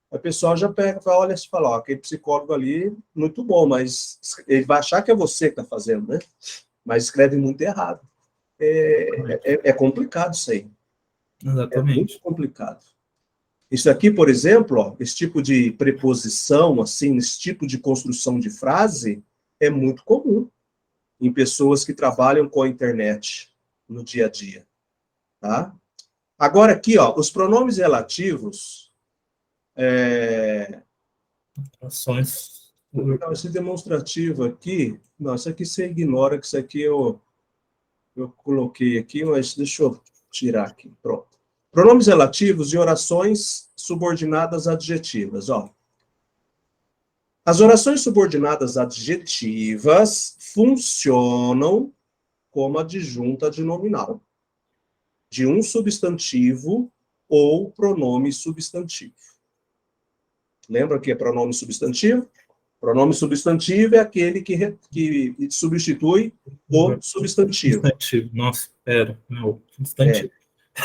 Aí o pessoal já pega, olha e fala, ó, aquele psicólogo ali, muito bom, mas ele vai achar que é você que está fazendo, né? Mas escreve muito errado. É complicado isso aí. É muito
Exatamente.
complicado. Isso aqui, por exemplo, ó, esse tipo de preposição, assim, esse tipo de construção de frase, é muito comum em pessoas que trabalham com a internet no dia a dia, tá? Agora aqui, ó, os pronomes relativos,
Ações.
não, esse demonstrativo aqui, não, isso aqui você ignora, que isso aqui eu coloquei aqui, mas deixa eu tirar aqui, pronto. Pronomes relativos e orações subordinadas adjetivas, ó. As orações subordinadas adjetivas funcionam como adjunta de nominal, de um substantivo ou pronome substantivo. Lembra que é pronome substantivo? Pronome substantivo é aquele que substitui o substantivo.
Substantivo. Nossa, pera. Não, substantivo.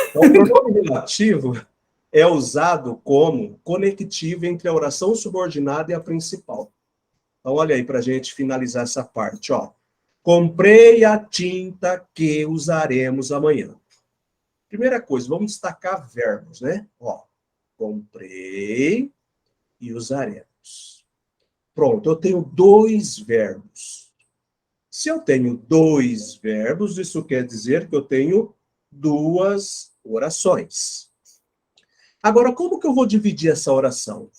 Então, o pronome relativo é usado como conectivo entre a oração subordinada e a principal. Então, olha aí para a gente finalizar essa parte. Ó. Comprei a tinta que usaremos amanhã. Primeira coisa, vamos destacar verbos, né? Ó, comprei e usaremos. Pronto, eu tenho 2 verbos. Se eu tenho 2 verbos, isso quer dizer que eu tenho 2 orações. Agora, como que eu vou dividir essa oração?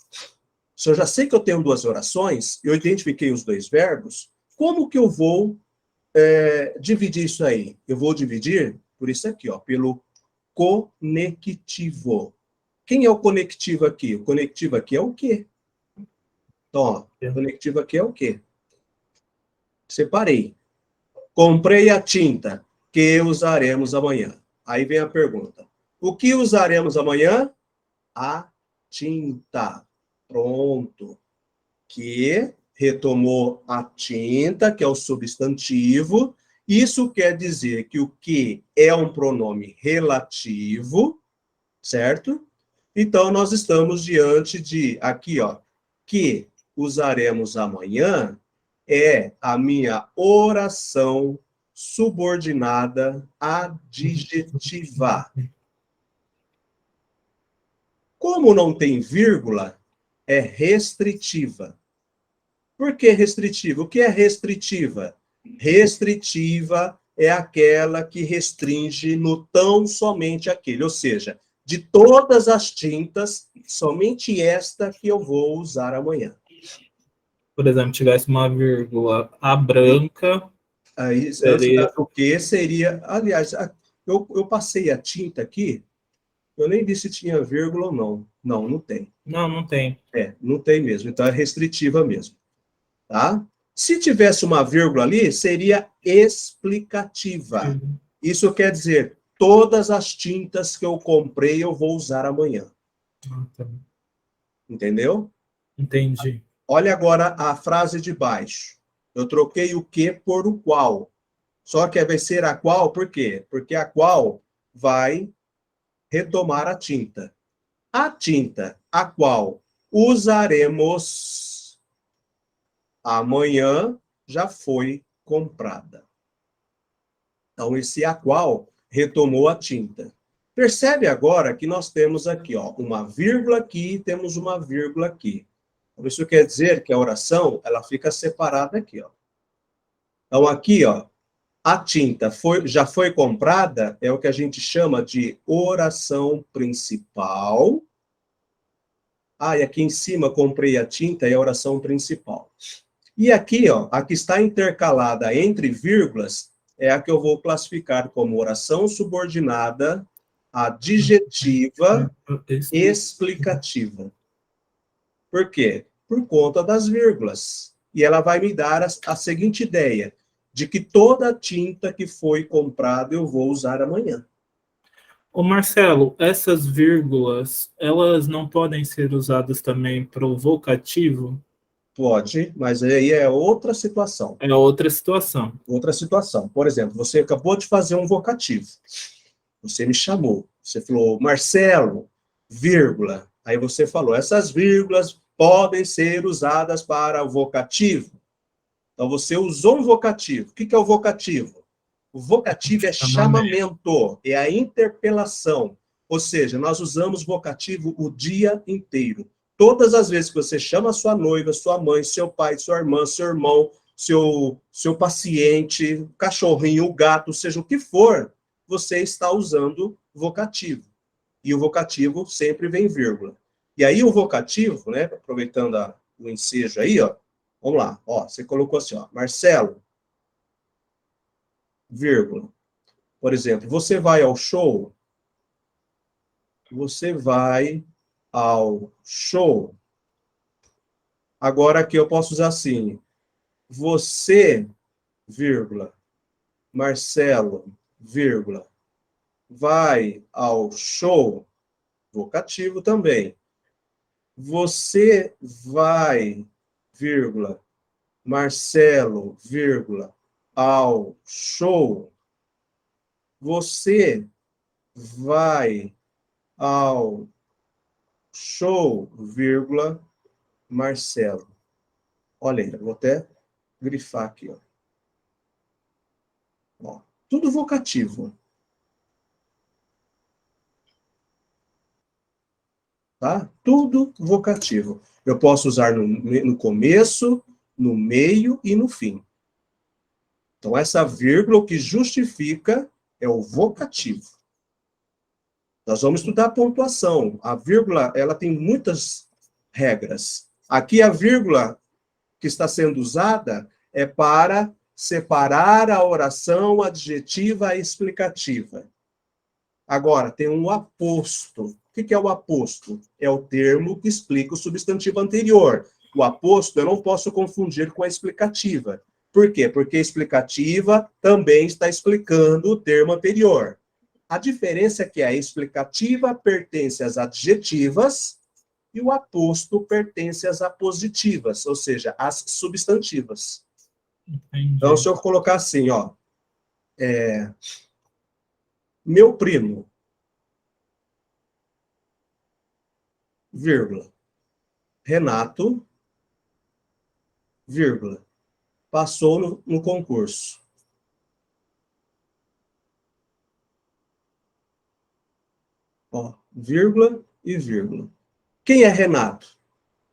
Se eu já sei que eu tenho 2 orações, eu identifiquei os 2 verbos, como que eu vou dividir isso aí? Eu vou dividir por isso aqui, ó, pelo conectivo. Quem é o conectivo aqui? O conectivo aqui é o quê? Então, ó, o conectivo aqui é o quê? Separei. Comprei a tinta que usaremos amanhã. Aí vem a pergunta. O que usaremos amanhã? A tinta. Pronto. Que retomou a tinta, que é o substantivo. Isso quer dizer que o que é um pronome relativo, certo? Então, nós estamos diante de, aqui, ó, que usaremos amanhã é a minha oração subordinada adjetiva. Como não tem vírgula, é restritiva. Por que restritiva? O que é restritiva? Restritiva é aquela que restringe no tão somente aquele, ou seja, de todas as tintas, somente esta que eu vou usar amanhã.
Por exemplo, tivesse uma vírgula, a branca
Aí,
seria...
o que seria... Aliás, eu passei a tinta aqui, eu nem disse se tinha vírgula ou não. Não, não tem.
Não, não tem.
Não tem mesmo, então é restritiva mesmo. Tá? Se tivesse uma vírgula ali, seria explicativa. Isso quer dizer, todas as tintas que eu comprei eu vou usar amanhã. Entendeu?
Entendi.
Olha agora a frase de baixo. Eu troquei o que por o qual. Só que vai ser a qual, por quê? Porque a qual vai retomar a tinta. A tinta, a qual usaremos amanhã, já foi comprada. Então, esse a qual retomou a tinta. Percebe agora que nós temos aqui, ó, uma vírgula aqui e temos uma vírgula aqui. Então, isso quer dizer que a oração, ela fica separada aqui, ó. Então, aqui, ó, a tinta já foi comprada, é o que a gente chama de oração principal. Ah, e aqui em cima, comprei a tinta, é a oração principal. E aqui, ó, a que está intercalada entre vírgulas, é a que eu vou classificar como oração subordinada, adjetiva, explicativa. Por quê? Por conta das vírgulas. E ela vai me dar a seguinte ideia, de que toda tinta que foi comprada eu vou usar amanhã.
Ô Marcelo, essas vírgulas, elas não podem ser usadas também para o vocativo?
Pode, mas aí é outra situação.
É outra situação.
Outra situação. Por exemplo, você acabou de fazer um vocativo. Você me chamou. Você falou, Marcelo, vírgula. Aí você falou, essas vírgulas podem ser usadas para o vocativo. Então, você usou um vocativo. O que é o vocativo? O vocativo é chamamento, é a interpelação. Ou seja, nós usamos vocativo o dia inteiro. Todas as vezes que você chama a sua noiva, sua mãe, seu pai, sua irmã, seu irmão, seu paciente, cachorrinho, o gato, seja o que for, você está usando vocativo. E o vocativo sempre vem vírgula. E aí o vocativo, né, aproveitando o ensejo aí, ó, vamos lá, ó, você colocou assim, ó, Marcelo, vírgula. Por exemplo, você vai ao show? Você vai ao show. Agora aqui eu posso usar assim, você, vírgula, Marcelo, vírgula, vai ao show, vocativo também. Você vai vírgula, Marcelo, vírgula, ao show. Você vai ao show, vírgula, Marcelo. Olha aí, eu vou até grifar aqui, ó. Ó, tudo vocativo. Tá? Tudo vocativo. Eu posso usar no começo, no meio e no fim. Então, essa vírgula, o que justifica é o vocativo. Nós vamos estudar a pontuação. A vírgula, ela tem muitas regras. Aqui, a vírgula que está sendo usada é para separar a oração adjetiva explicativa. Agora, tem um aposto. O que é o aposto? É o termo que explica o substantivo anterior. O aposto eu não posso confundir com a explicativa. Por quê? Porque a explicativa também está explicando o termo anterior. A diferença é que a explicativa pertence às adjetivas e o aposto pertence às apositivas, ou seja, às substantivas.
Entendi.
Então, se eu colocar assim, ó, meu primo, vírgula, Renato, vírgula, passou no concurso. Ó, vírgula e vírgula. Quem é Renato?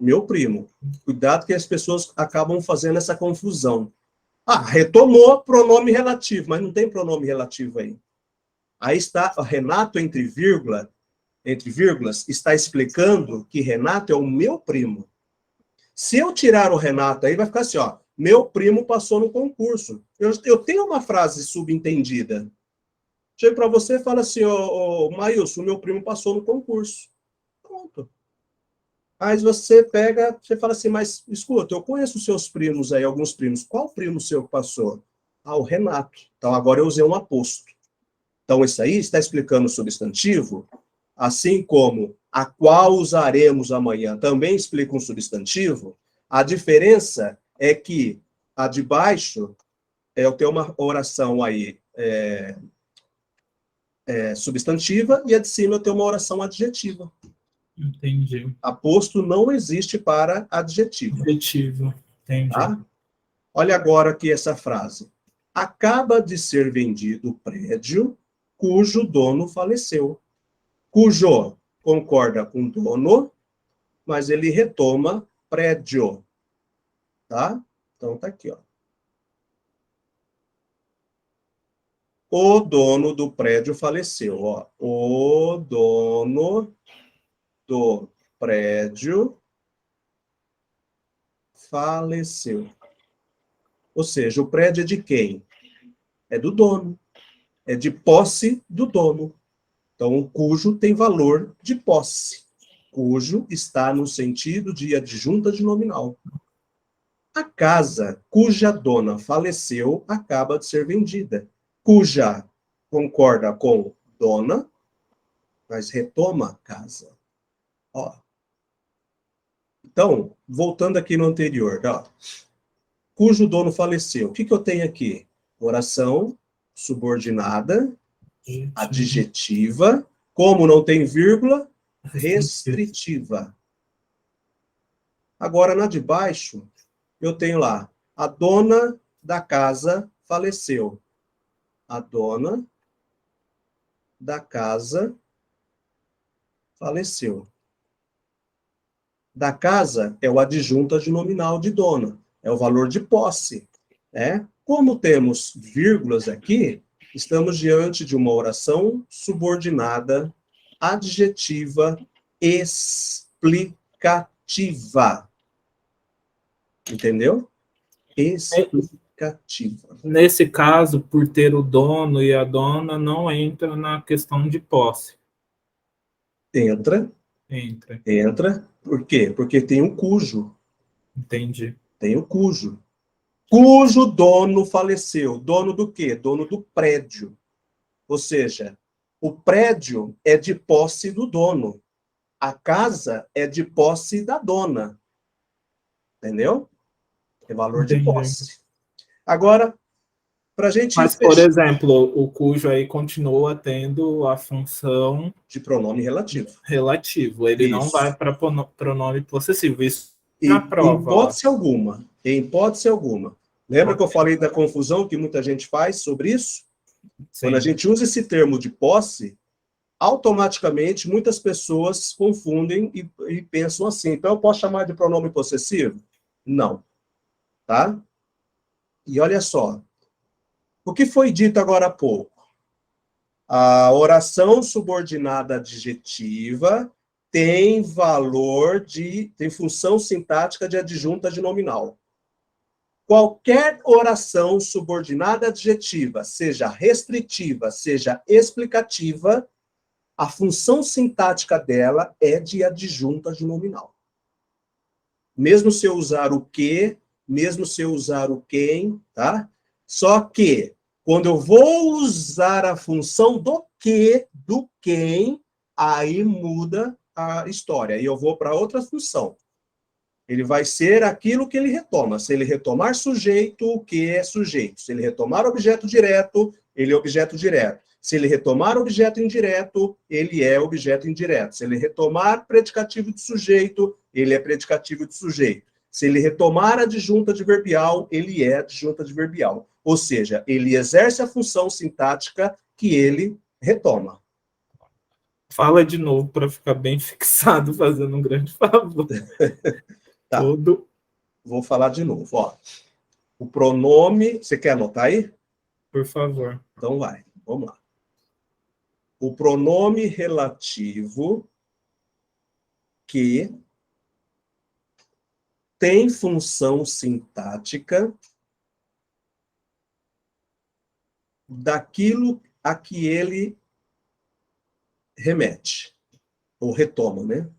Meu primo. Cuidado que as pessoas acabam fazendo essa confusão. Ah, retomou pronome relativo, mas não tem pronome relativo aí. Aí está Renato entre vírgulas, está explicando que Renato é o meu primo. Se eu tirar o Renato aí, vai ficar assim, ó, meu primo passou no concurso. Eu tenho uma frase subentendida. Chego para você e falo assim, ô Maílson, meu primo passou no concurso. Pronto. Aí você pega, você fala assim, mas escuta, eu conheço os seus primos aí, alguns primos. Qual primo seu que passou? Ah, o Renato. Então agora eu usei um aposto. Então isso aí está explicando o substantivo, assim como a qual usaremos amanhã também explica um substantivo. A diferença é que a de baixo, eu tenho uma oração aí substantiva e a de cima eu tenho uma oração adjetiva.
Entendi.
Aposto não existe para adjetivo.
Adjetivo. Entendi.
Tá? Olha agora aqui essa frase. Acaba de ser vendido o prédio cujo dono faleceu. Cujo concorda com dono, mas ele retoma prédio. Tá? Então tá aqui, ó. O dono do prédio faleceu, ó. O dono do prédio faleceu. Ou seja, o prédio é de quem? É do dono. É de posse do dono. Então, o cujo tem valor de posse. Cujo está no sentido de adjunta de nominal. A casa cuja dona faleceu acaba de ser vendida. Cuja concorda com dona, mas retoma casa. Ó. Então, voltando aqui no anterior, ó. Cujo dono faleceu. O que eu tenho aqui? Oração subordinada, adjetiva, como não tem vírgula, restritiva. Agora, na de baixo, eu tenho lá, a dona da casa faleceu. A dona da casa faleceu. Da casa é o adjunto adnominal de dona, é o valor de posse. Né? Como temos vírgulas aqui, estamos diante de uma oração subordinada, adjetiva, explicativa. Entendeu? Explicativa.
Nesse caso, por ter o dono e a dona, não entra na questão de posse.
Entra.
Entra.
Entra. Por quê? Porque tem o cujo.
Entendi.
Tem o cujo. Cujo dono faleceu. Dono do quê? Dono do prédio. Ou seja, o prédio é de posse do dono. A casa é de posse da dona. Entendeu? É valor de
Entendi.
posse. Agora, para a gente
Mas, por exemplo, o cujo aí continua tendo a função
de pronome relativo.
relativo. Ele não vai
Isso.
para pronome possessivo. Isso na
E
prova lá.
em hipótese alguma. Lembra que eu falei da confusão que muita gente faz sobre isso? Quando a
Sim.
gente usa esse termo de posse, automaticamente muitas pessoas confundem e pensam assim. Então, eu posso chamar de pronome possessivo? Não. Tá? E olha só. O que foi dito agora há pouco? A oração subordinada adjetiva tem tem função sintática de adjunta de nominal. Qualquer oração subordinada adjetiva, seja restritiva, seja explicativa, a função sintática dela é de adjunta de nominal. Mesmo se eu usar o que, mesmo se eu usar o quem, tá? Só que, quando eu vou usar a função do que, do quem, aí muda a história. E eu vou para outra função. Ele vai ser aquilo que ele retoma. Se ele retomar sujeito, o que é sujeito? Se ele retomar objeto direto, ele é objeto direto. Se ele retomar objeto indireto, ele é objeto indireto. Se ele retomar predicativo de sujeito, ele é predicativo de sujeito. Se ele retomar adjunta adverbial, ele é adjunta adverbial. Ou seja, ele exerce a função sintática que ele retoma.
Fala de novo para ficar bem fixado, fazendo um grande favor.
Tá.
Todo.
Vou falar de novo. Ó. O pronome. Você quer anotar aí?
Por favor.
Então vai. Vamos lá. O pronome relativo que tem função sintática daquilo a que ele remete, ou retoma, né?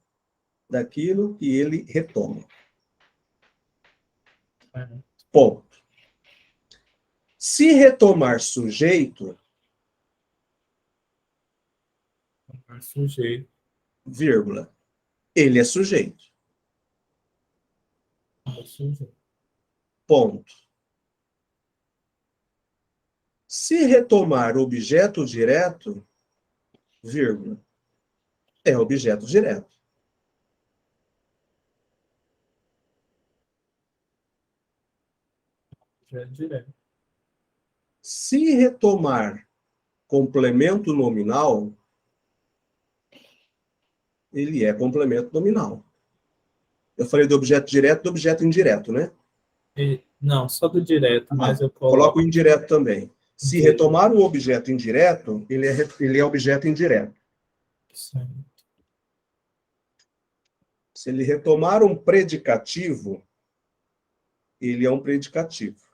Daquilo que ele retoma. Ponto. Se retomar sujeito,
Sujeito.
vírgula, ele é sujeito. Ponto. Se retomar objeto direto, vírgula, é objeto direto.
Direto.
Se retomar complemento nominal, ele é complemento nominal. Eu falei do objeto direto e do objeto indireto, né?
Não, só do direto, mas eu
Coloco o
coloco.
indireto também. Se retomar o objeto indireto, ele é objeto indireto.
Sim.
Se ele retomar um predicativo, ele é um predicativo.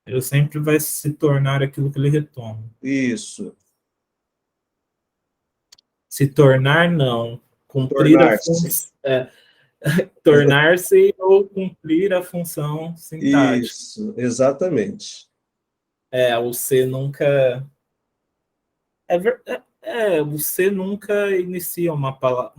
Ele sempre vai se tornar aquilo que ele retoma.
Isso.
Se tornar, não. Cumprir a
Tornar-se.
função. Tornar-se ou cumprir a função sintática.
Isso, exatamente.
O C nunca. O C nunca inicia uma palavra.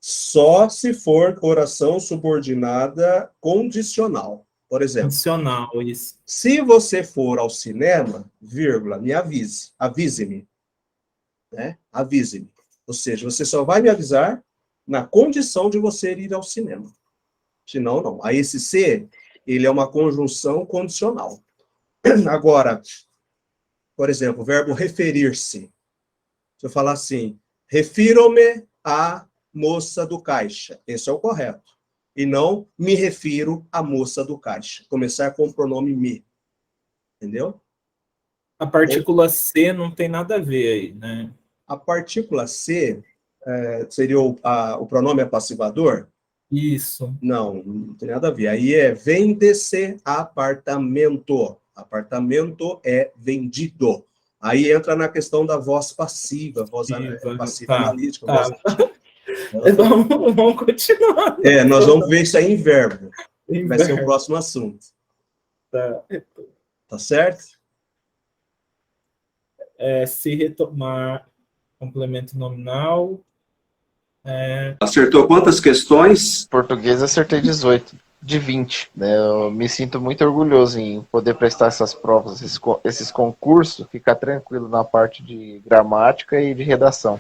Só se for oração subordinada condicional. Por exemplo,
Condicional, isso.
se você for ao cinema, vírgula, me avise. Avise-me. Né? Avise-me. Ou seja, você só vai me avisar na condição de você ir ao cinema. Senão, não. Aí esse se, ele é uma conjunção condicional. Agora, por exemplo, o verbo referir-se. Se eu falar assim, refiro-me à moça do caixa. Esse é o correto. E não me refiro à moça do caixa. Começar com o pronome me. Entendeu?
A partícula C não tem nada a ver aí, né?
A partícula C seria o pronome apassivador?
Isso.
Não tem nada a ver. Aí é vende-se apartamento. Apartamento é vendido. Aí entra na questão da voz passiva, voz passiva analítica.
Tá. Vamos continuar.
Nós vamos ver isso aí em verbo. Vai ser o próximo assunto. Tá certo?
Se retomar complemento nominal,
Acertou quantas questões?
Português acertei 18 de 20, né? Eu me sinto muito orgulhoso em poder prestar essas provas, esses concursos, ficar tranquilo na parte de gramática e de redação.